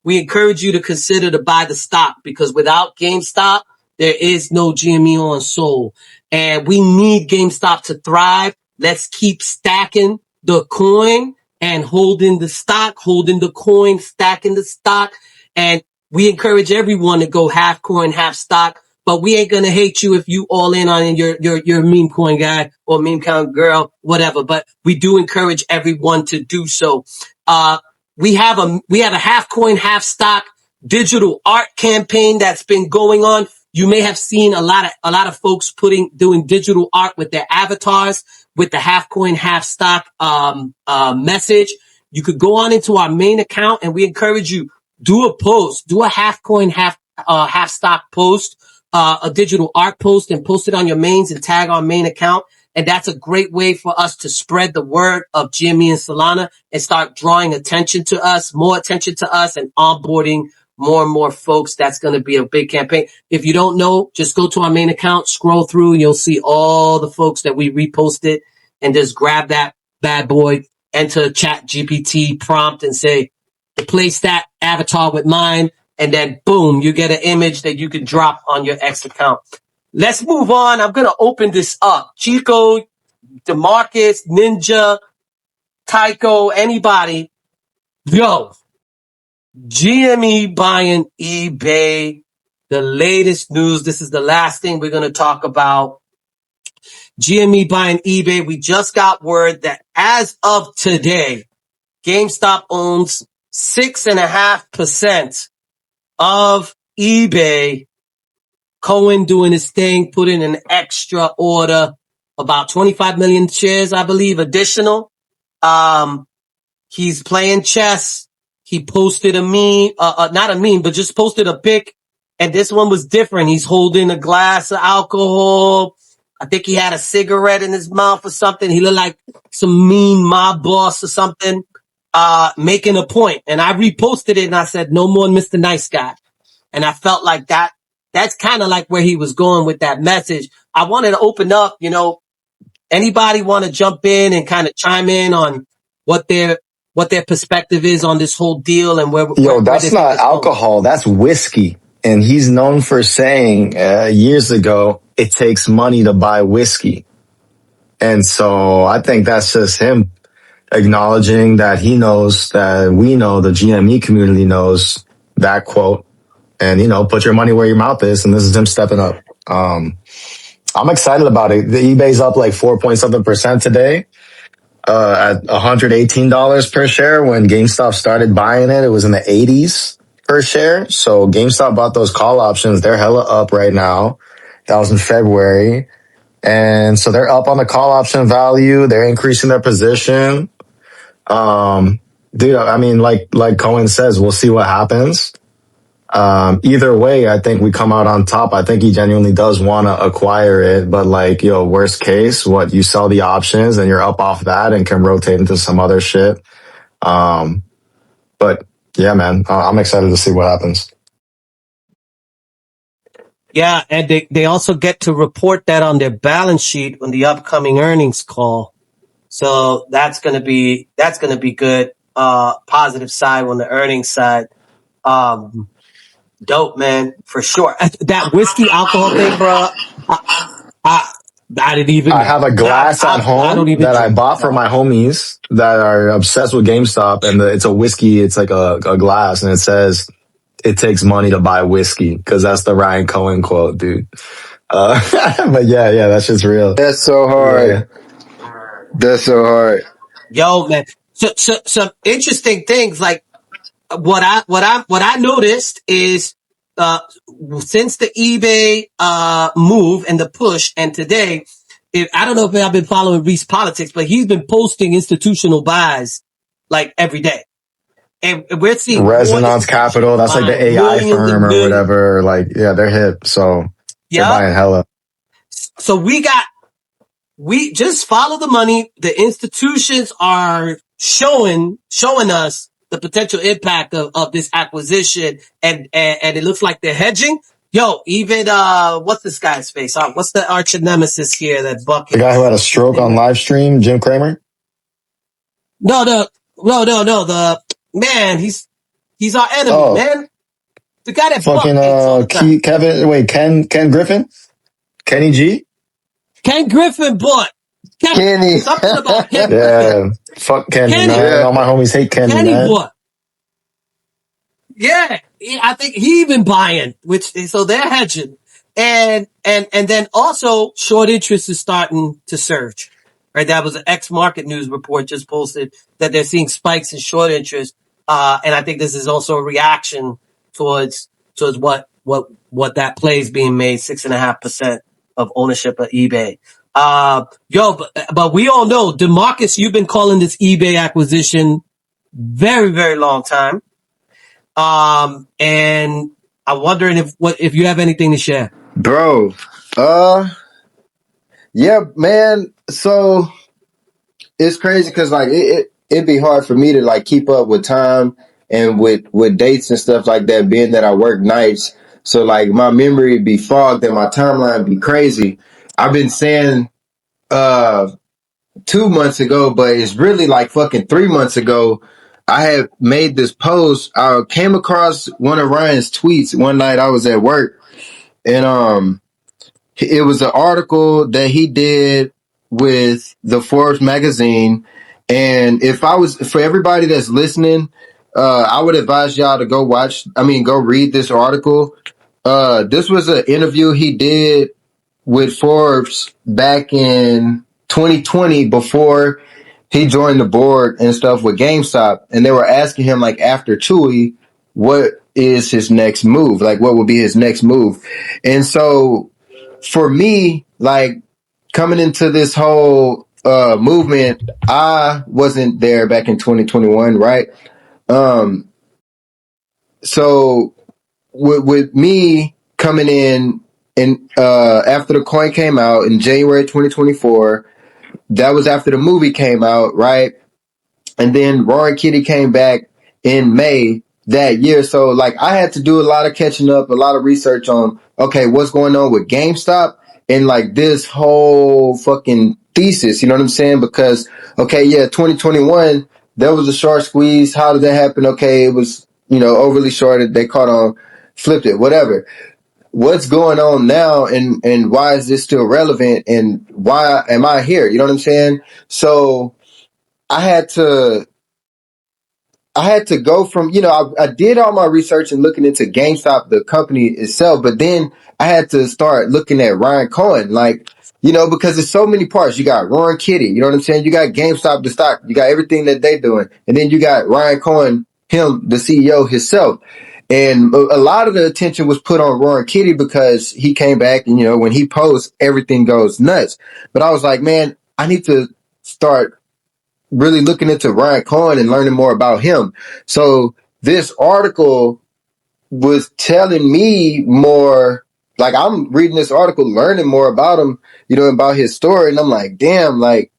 we encourage you to consider to buy the stock, because without GameStop, there is no GME on Sol. And we need GameStop to thrive. Let's keep stacking the coin and holding the stock, holding the coin, stacking the stock. And we encourage everyone to go half coin, half stock. But we ain't gonna hate you if you all in on your meme coin guy or meme coin girl, whatever. But we do encourage everyone to do so. We have a half coin, half stock digital art campaign that's been going on. You may have seen a lot of folks doing digital art with their avatars with the half coin, half stock message. You could go on into our main account, and we encourage you, do a post, do a half coin, half stock post, a digital art post, and post it on your mains and tag our main account. And that's a great way for us to spread the word of GME and Solana and start drawing more attention to us, and onboarding more and more folks. That's going to be a big campaign. If you don't know, just go to our main account, scroll through, and you'll see all the folks that we reposted, and just grab that bad boy, enter Chat GPT prompt and say, replace that avatar with mine. And then boom, you get an image that you can drop on your X account. Let's move on. I'm going to open this up. Chico, DeMarcus, Ninja, Tycho, anybody. Yo, GME buying eBay. The latest news. This is the last thing we're going to talk about. GME buying eBay. We just got word that as of today, GameStop owns 6.5% of eBay. Cohen doing his thing, put in an extra order, about 25 million shares, I believe, additional. He's playing chess. He posted a meme, not a meme, but just posted a pic. And this one was different. He's holding a glass of alcohol. I think he had a cigarette in his mouth or something. He looked like some mean mob boss or something, making a point. And I reposted it and I said, no more Mr. Nice Guy. And I felt like that's kind of like where he was going with that message. I wanted to open up, anybody want to jump in and kind of chime in on what their perspective is on this whole deal and where That's not alcohol, that's whiskey. And he's known for saying years ago, it takes money to buy whiskey. And so I think that's just him acknowledging that he knows that we know, the GME community knows that quote. And, put your money where your mouth is. And this is him stepping up. I'm excited about it. The eBay's up like 4 point something% today. At $118 per share. When GameStop started buying it, it was in the 80s per share. So GameStop bought those call options. They're hella up right now. That was in February. And so they're up on the call option value. They're increasing their position. Dude, I mean, like Cohen says, we'll see what happens. Either way, I think we come out on top. I think he genuinely does want to acquire it, but worst case, you sell the options and you're up off that and can rotate into some other shit. But yeah, man, I'm excited to see what happens. Yeah, and they also get to report that on their balance sheet on the upcoming earnings call. So that's gonna be good. Positive side on the earnings side. Dope, man, for sure. That whiskey alcohol thing, bro. I didn't even know. I have a glass at home I don't even that I drink. bought for my homies that are obsessed with GameStop, and it's a whiskey. It's like a glass, and it says, "It takes money to buy whiskey," because that's the Ryan Cohen quote, dude. But yeah, that's just real. That's so hard. Yeah. That's so hard. Yo, man. So some interesting things like what I noticed is since the eBay move and the push and today, I don't know if I've been following Reese Politics, but he's been posting institutional buys like every day. And we're seeing Resonance Capital, that's like the AI firm or whatever. They're hip, so they're buying hella. So we just follow the money. The institutions are showing us the potential impact of this acquisition, and it looks like they're hedging. Yo, even what's this guy's face? What's the arch nemesis here that Buck? The guy who had a stroke on live stream, Jim Cramer? No. The man, he's our enemy, man. The guy that fucking Ken Griffin? Kenny G? Ken Griffin bought. Kenny. Something about him. Yeah. Fuck Kenny, man. Yeah. All my homies hate Kenny, man. Bought. Yeah, I think he even buying, so they're hedging. And then also short interest is starting to surge. Right? That was an X Market News report just posted that they're seeing spikes in short interest. And I think this is also a reaction towards what that play is being made, 6.5% of ownership of eBay. But we all know, DeMarcus, you've been calling this eBay acquisition very, very long time. And I'm wondering if you have anything to share. Bro, yeah, man. So it's crazy because it'd be hard for me to keep up with time and with dates and stuff like that, being that I work nights. So my memory would be fogged and my timeline would be crazy. I've been saying 2 months ago, but it's really fucking 3 months ago. I had made this post. I came across one of Ryan's tweets one night. I was at work, and it was an article that he did with the Forbes magazine. And for everybody that's listening, I would advise y'all to go read this article. This was an interview he did with Forbes back in 2020 before he joined the board and stuff with GameStop. And they were asking him after Chewy, what is his next move? What would be his next move? And so for me, coming into this whole movement, I wasn't there back in 2021, right? So with me coming in and after the coin came out in January 2024, that was after the movie came out, right? And then Roaring Kitty came back in May that year. So I had to do a lot of catching up, a lot of research on, okay, what's going on with GameStop and this whole fucking thesis, you know what I'm saying? Because, okay, yeah, 2021, there was a short squeeze. How did that happen? Okay, it was, overly shorted. They caught on, flipped it, whatever. what's going on now, and why is this still relevant, and why am I here? You know what I'm saying? So I had to go from, I did all my research and looking into GameStop, the company itself, but then I had to start looking at Ryan Cohen, like, because there's so many parts. You got Ron Kitty, you know what I'm saying? You got GameStop, the stock, you got everything that they doing. And then you got Ryan Cohen, him, the CEO himself. And a lot of the attention was put on Ron Kitty because he came back and, when he posts, everything goes nuts. But I was like, man, I need to start really looking into Ryan Cohen and learning more about him. So this article was telling me more, like I'm reading this article, learning more about him, about his story. And I'm like, damn, like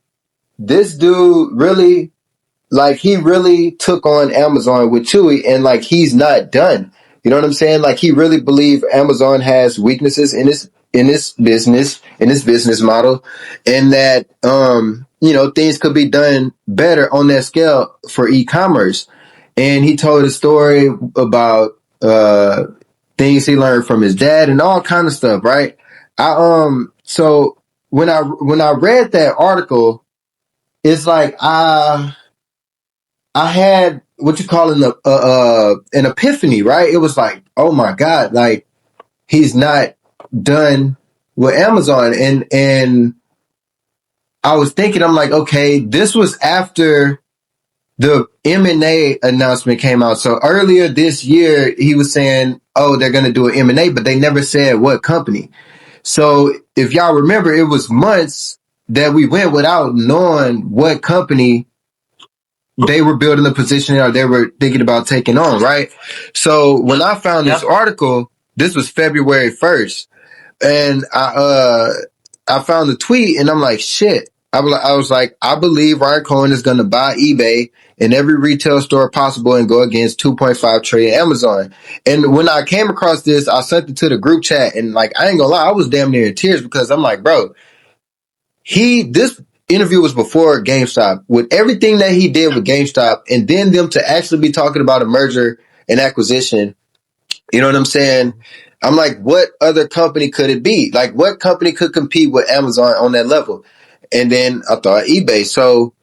this dude really, like he really took on Amazon with Chewy, and like he's not done. You know what I'm saying? Like he really believed Amazon has weaknesses in its business model, and that things could be done better on that scale for e-commerce. And he told a story about things he learned from his dad and all kind of stuff, right? So when I read that article, it's like I had what you call an epiphany, right? It was like, oh my God, like he's not done with Amazon. And I was thinking, I'm like, okay, this was after the M&A announcement came out. So earlier this year, he was saying, oh, they're going to do an M&A, but they never said what company. So if y'all remember, it was months that we went without knowing what company they were building a position or they were thinking about taking on, right? So when I found this article, this was February 1st, and I found the tweet, and I'm like, shit. I was like, I believe Ryan Cohen is going to buy eBay in every retail store possible and go against 2.5 trillion Amazon. And when I came across this, I sent it to the group chat, and like, I ain't gonna lie, I was damn near in tears because I'm like, bro, this interview was before GameStop. With everything that he did with GameStop, and then them to actually be talking about a merger and acquisition, you know what I'm saying? I'm like, what other company could it be? Like, what company could compete with Amazon on that level? And then I thought eBay. So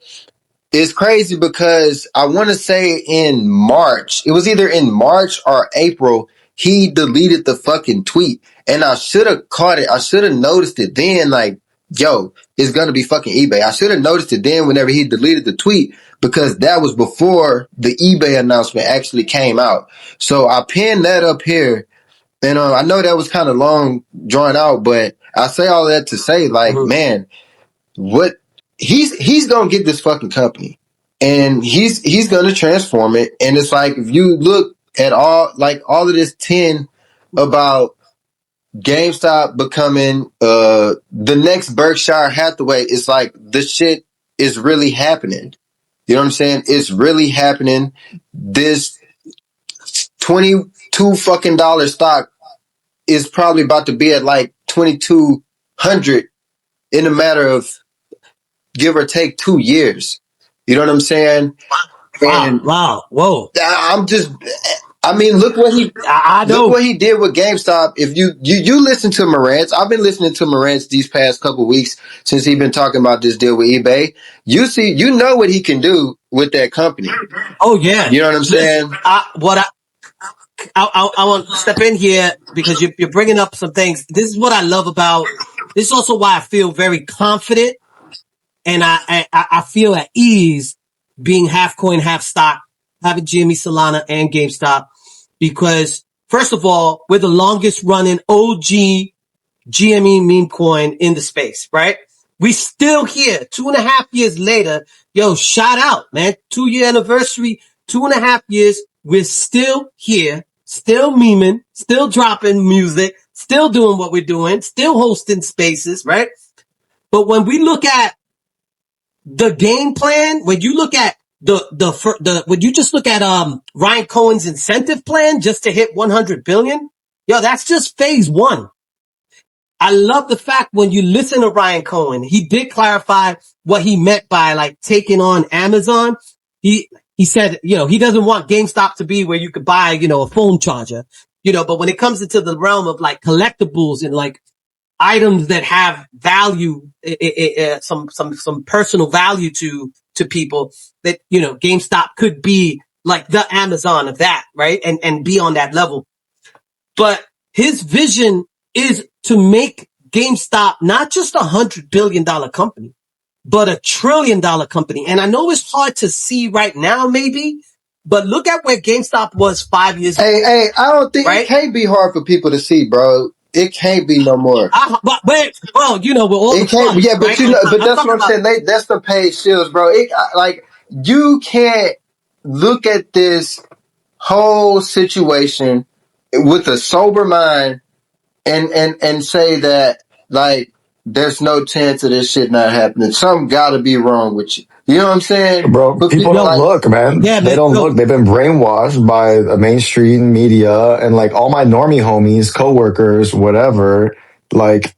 it's crazy because I want to say in March, it was either in March or April, he deleted the fucking tweet. And I should have caught it. I should have noticed it then, like, yo, it's going to be fucking eBay. I should have noticed it then whenever he deleted the tweet, because that was before the eBay announcement actually came out. So I pinned that up here. And I know that was kind of long drawn out, but I say all that to say, like, man, what he's gonna get this fucking company, and he's gonna transform it. And it's like, if you look at all of this 10 about GameStop becoming the next Berkshire Hathaway, it's like this shit is really happening. You know what I'm saying? It's really happening. This $22 fucking stock is probably about to be at like 2,200 in a matter of give or take 2 years. You know what I'm saying? And Wow. Whoa. I'm just, I mean, look what he did with GameStop. If you listen to Morantz, I've been listening to Morantz these past couple weeks since he's been talking about this deal with eBay. You know what he can do with that company. Oh yeah. You know what I'm saying? I want to step in here because you're bringing up some things. This is what I love about. This is also why I feel very confident, and I feel at ease being half coin, half stock, having GME Solana and GameStop, because first of all, we're the longest running OG GME meme coin in the space, right? We still here 2.5 years later. Yo, shout out, man. 2-year anniversary, 2.5 years. We're still here, still memeing, still dropping music, still doing what we're doing, still hosting spaces, right? But when we look at the game plan, when you look at when you just look at Ryan Cohen's incentive plan just to hit 100 billion, yo, that's just phase one. I love the fact when you listen to Ryan Cohen, he did clarify what he meant by like taking on Amazon. He said, he doesn't want GameStop to be where you could buy, a phone charger. but when it comes into the realm of like collectibles and like items that have value, some personal value to people, that, GameStop could be like the Amazon of that, right? And be on that level. But his vision is to make GameStop not just $100 billion company, but $1 trillion company. And I know it's hard to see right now, maybe, but look at where GameStop was 5 years ago. Hey, I don't think right? it can't be hard for people to see, bro. It can't be no more. But well, with all It the can't. fun, Yeah, but right? but that's what I'm saying. That's the paid shields, bro. Like you can't look at this whole situation with a sober mind and say that like there's no chance of this shit not happening. Something got to be wrong with you. You know what I'm saying, Bro, but people don't like, look, man. Yeah, They man. don't look. They've been brainwashed by the mainstream media and like all my normie homies, coworkers, whatever. Like,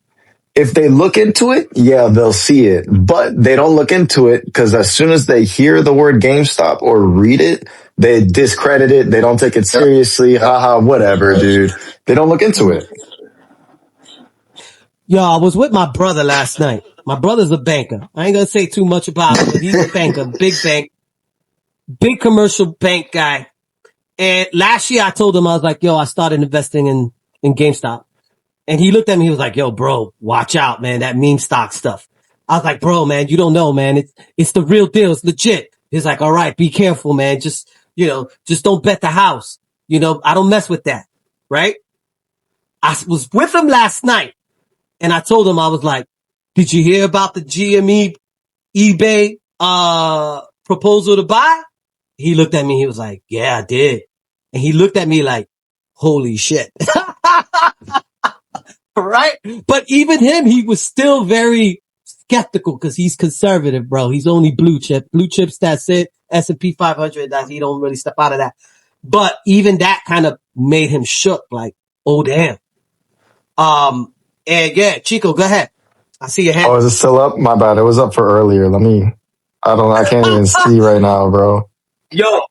if they look into it, yeah, they'll see it. But they don't look into it because as soon as they hear the word GameStop or read it, they discredit it. They don't take it seriously. Haha, whatever, dude. They don't look into it. Yo, I was with my brother last night. My brother's a banker. I ain't gonna say too much about him, but he's a banker, big bank, big commercial bank guy. And last year I told him, I was like, yo, I started investing in GameStop. And he looked at me, he was like, yo, bro, watch out, man, that meme stock stuff. I was like, bro, man, you don't know, man. It's the real deal. It's legit. He's like, all right, be careful, man. Just don't bet the house. I don't mess with that. Right? I was with him last night and I told him, I was like, did you hear about the GME Ebay, proposal to buy? He looked at me. He was like, yeah, I did. And he looked at me like, holy shit. Right? But even him, he was still very skeptical because he's conservative, bro. He's only blue chip. Blue chips, that's it. S&P 500, that he don't really step out of that. But even that kind of made him shook, like, oh, damn. And yeah, Chico, go ahead. I see your hand. Oh, is it still up? My bad. It was up for earlier. I can't even see right now, bro. Yo.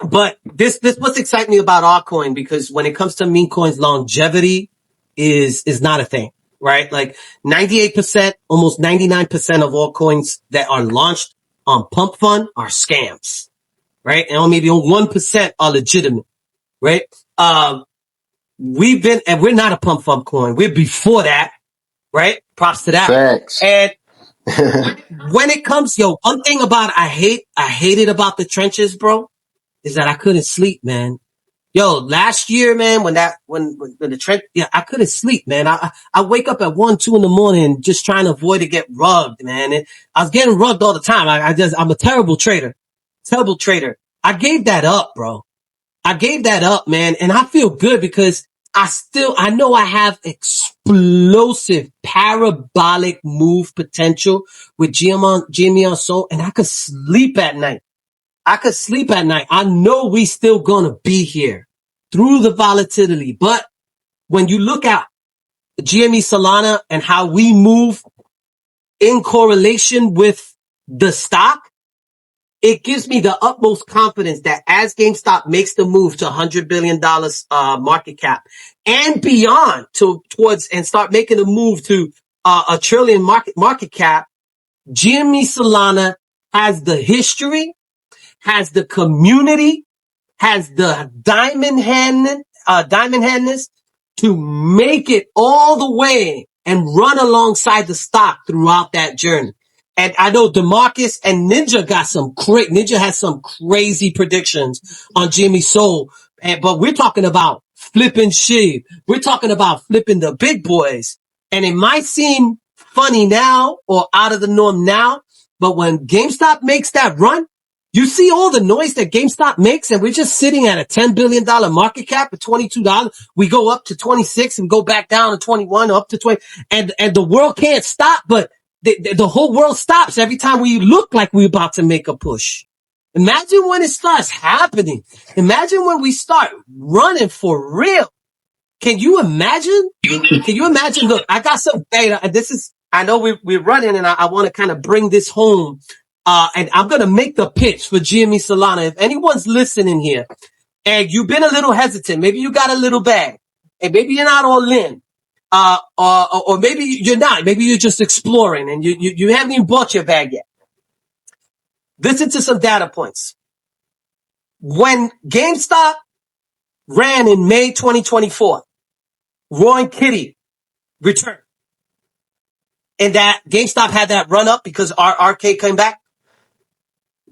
But this what's exciting me about altcoin, because when it comes to meme coins, longevity is not a thing, right? Like 98%, almost 99% of all coins that are launched on Pump Fund are scams, right? And maybe 1% are legitimate, right? And we're not a Pump Fund coin. We're before that, right? Props to that. facts. And when it comes, one thing about I hated about the trenches, bro, is that I couldn't sleep, man. Yo, last year, man, when the trend, I couldn't sleep, man. I wake up at 1, 2 in the morning just trying to avoid to get rugged, man. And I was getting rugged all the time. I'm a terrible trader. I gave that up, bro. I gave that up, man. And I feel good because I know I have explosive parabolic move potential with GME SOL, and I could sleep at night. I know we still gonna be here through the volatility. But when you look at GME Solana and how we move in correlation with the stock, it gives me the utmost confidence that as GameStop makes the move to $100 billion market cap and beyond towards and start making a move to $1 trillion market cap, GME Solana has the history, has the community, has the diamond handness to make it all the way and run alongside the stock throughout that journey. And I know DeMarcus and Ninja Ninja has some crazy predictions on GME SOL. But we're talking about flipping shit. We're talking about flipping the big boys. And it might seem funny now or out of the norm now, but when GameStop makes that run, you see all the noise that GameStop makes, and we're just sitting at a $10 billion market cap at $22. We go up to 26 and go back down to 21, up to 20. And the world can't stop, but the whole world stops every time we look like we're about to make a push. Imagine when it starts happening. Imagine when we start running for real. Can you imagine? Look, I got some data, and I know we're running, and I want to kind of bring this home. And I'm going to make the pitch for GME Solana. If anyone's listening here, and you've been a little hesitant, maybe you got a little bag, and maybe you're not all in, or maybe you're not, maybe you're just exploring and you haven't even bought your bag yet. Listen to some data points. When GameStop ran in May 2024, Roaring Kitty returned. And that GameStop had that run up because our arcade came back.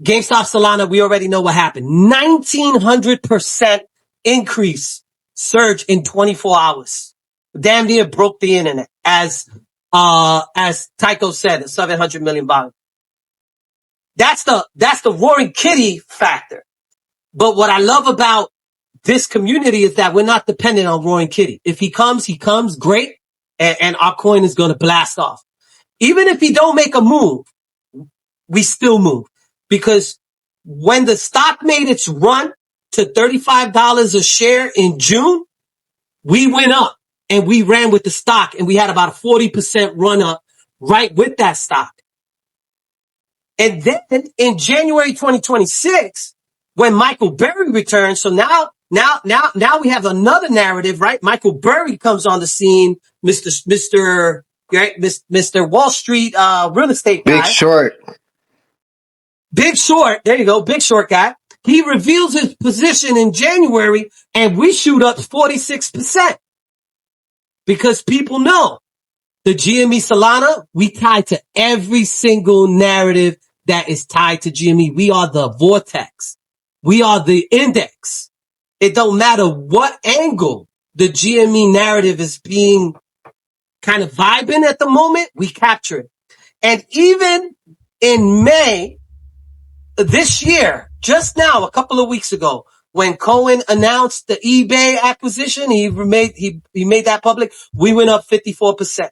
GameStop Solana, we already know what happened. 1,900% increase surge in 24 hours. Damn near broke the internet. As Tycho said, a 700 million volume. That's the Roaring Kitty factor. But what I love about this community is that we're not dependent on Roaring Kitty. If he comes, great. And our coin is going to blast off. Even if he don't make a move, we still move. Because when the stock made its run to $35 a share in June, we went up and we ran with the stock and we had about a 40% run up right with that stock. And then in January 2026, when Michael Burry returns, so now we have another narrative, right? Michael Burry comes on the scene, Mr. Wall Street real estate guy. Big Short. There you go. Big Short guy. He reveals his position in January and we shoot up 46%. Because people know the GME Solana, we tie to every single narrative that is tied to GME. We are the vortex. We are the index. It don't matter what angle the GME narrative is being kind of vibing at the moment, we capture it. And even in May this year, just now, a couple of weeks ago, when Cohen announced the eBay acquisition, he made that public, we went up 54%.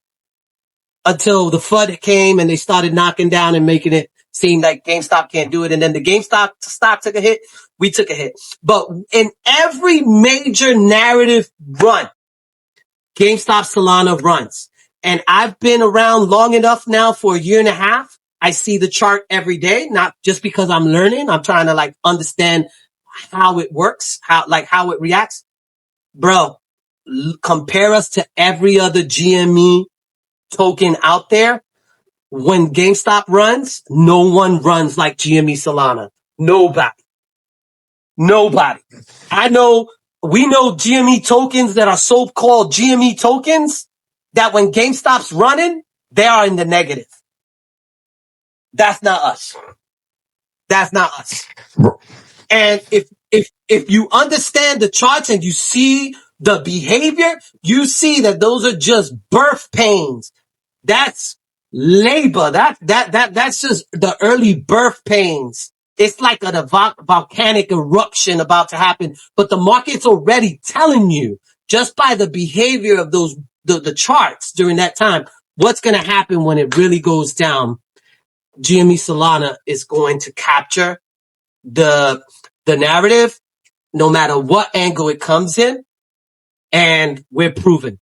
Until the FUD came and they started knocking down and making it seem like GameStop can't do it. And then the GameStop stock took a hit. We took a hit. But in every major narrative run, GameStop Solana runs. And I've been around long enough now for a year and a half. I see the chart every day, not just because I'm learning. I'm trying to understand how it works, how it reacts. Bro, compare us to every other GME token out there. When GameStop runs, no one runs like GME Solana. Nobody. We know GME tokens that are so-called GME tokens that when GameStop's running, they are in the negative. That's not us. And if you understand the charts and you see the behavior, you see that those are just birth pains. That's labor. That's just the early birth pains. It's like a volcanic eruption about to happen, but the market's already telling you just by the behavior of the charts during that time, what's going to happen when it really goes down. GME Solana is going to capture the narrative no matter what angle it comes in. And we're proven.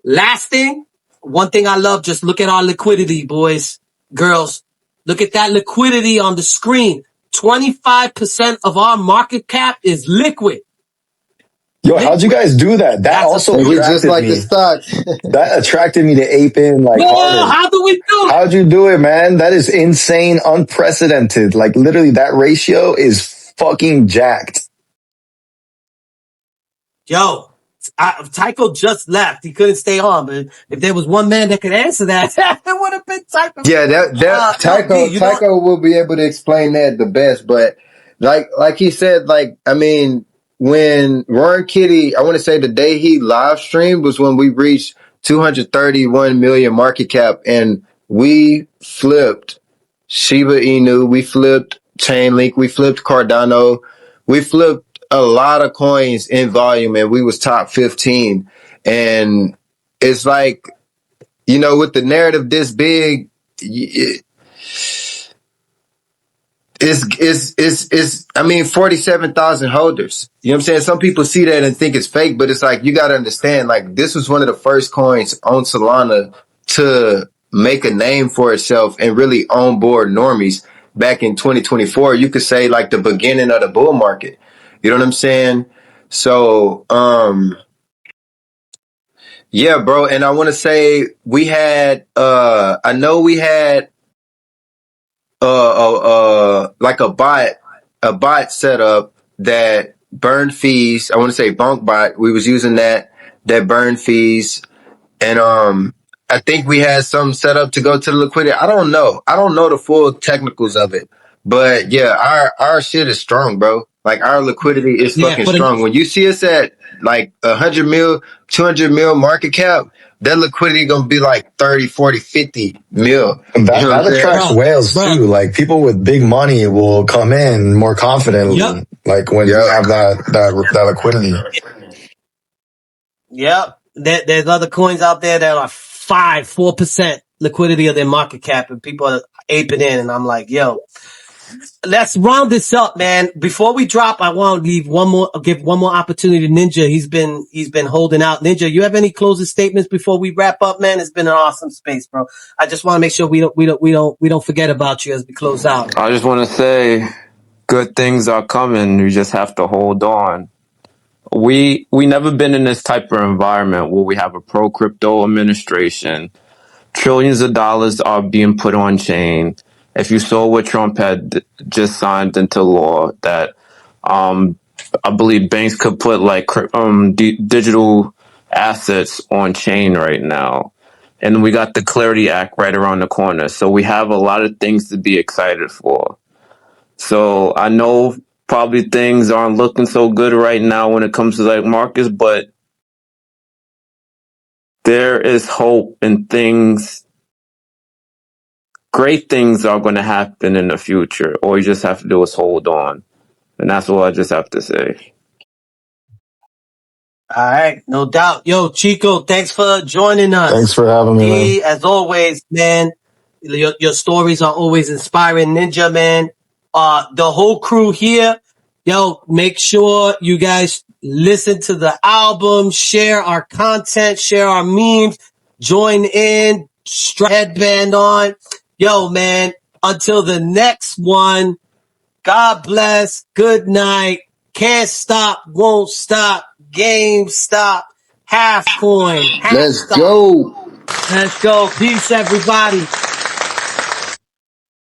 Last thing, one thing I love, just look at our liquidity, boys, girls. Look at that liquidity on the screen. 25% of our market cap is liquid. Yo, how'd you guys do that? That also just like me. the stock. That attracted me to ape in harder. How do we do it? How'd you do it, man? That is insane, unprecedented. Literally, that ratio is fucking jacked. Yo, Tycho just left. He couldn't stay on, but if there was one man that could answer that, it would have been Tycho. Yeah, Tycho will be able to explain that the best. But like he said, when Roaring Kitty, I want to say the day he live streamed was when we reached 231 million market cap, and we flipped Shiba Inu, we flipped Chainlink, we flipped Cardano, we flipped a lot of coins in volume, and we was top 15. And it's like, with the narrative this big, it's 47,000 holders. You know what I'm saying? Some people see that and think it's fake, but it's like, you got to understand, this was one of the first coins on Solana to make a name for itself and really onboard normies. back in 2024. You could say like the beginning of the bull market. You know what I'm saying? So, yeah, bro. And I want to say we had, I know we had, like a bot set up that burned fees. I want to say bunk bot. We was using that burned fees. And I think we had some set up to go to the liquidity. I don't know. I don't know the full technicals of it. But yeah, our shit is strong, bro. Like our liquidity is Yeah, fucking for the strong. When you see us at like 100 mil, 200 mil market cap, that liquidity gonna be like 30, 40, 50 mil. You know what I'm That saying? attracts whales bro. too. Like people with big money will come in more confidently. Yep. Like when you Yeah. have that liquidity. Yep. There's other coins out there that are 4% liquidity of their market cap, and people are aping in. And I'm like, yo, let's round this up, man. Before we drop, I want to give one more opportunity to Ninja. He's been holding out. Ninja, you have any closing statements before we wrap up, man? It's been an awesome space, bro. I just want to make sure we don't forget about you as we close out. I just want to say good things are coming. You just have to hold on. We never been in this type of environment where we have a pro crypto administration. Trillions of dollars are being put on chain. If you saw what Trump had just signed into law, that I believe banks could put like digital assets on chain right now. And we got the Clarity Act right around the corner. So we have a lot of things to be excited for. So I know probably things aren't looking so good right now when it comes to like markets, but there is hope and great things are going to happen in the future. All you just have to do is hold on. And that's all I just have to say. All right, no doubt. Yo, Chico, thanks for joining Thanks us. for having me, man. D, as always, man, your stories are always inspiring. Ninja, man, the whole crew here, yo, make sure you guys listen to the album, share our content, share our memes, join in, headband on. Yo, man, until the next one, God bless. Good night. Can't stop, won't stop. GameStop. Half coin. Half Let's stop. go. Let's go. Peace, everybody.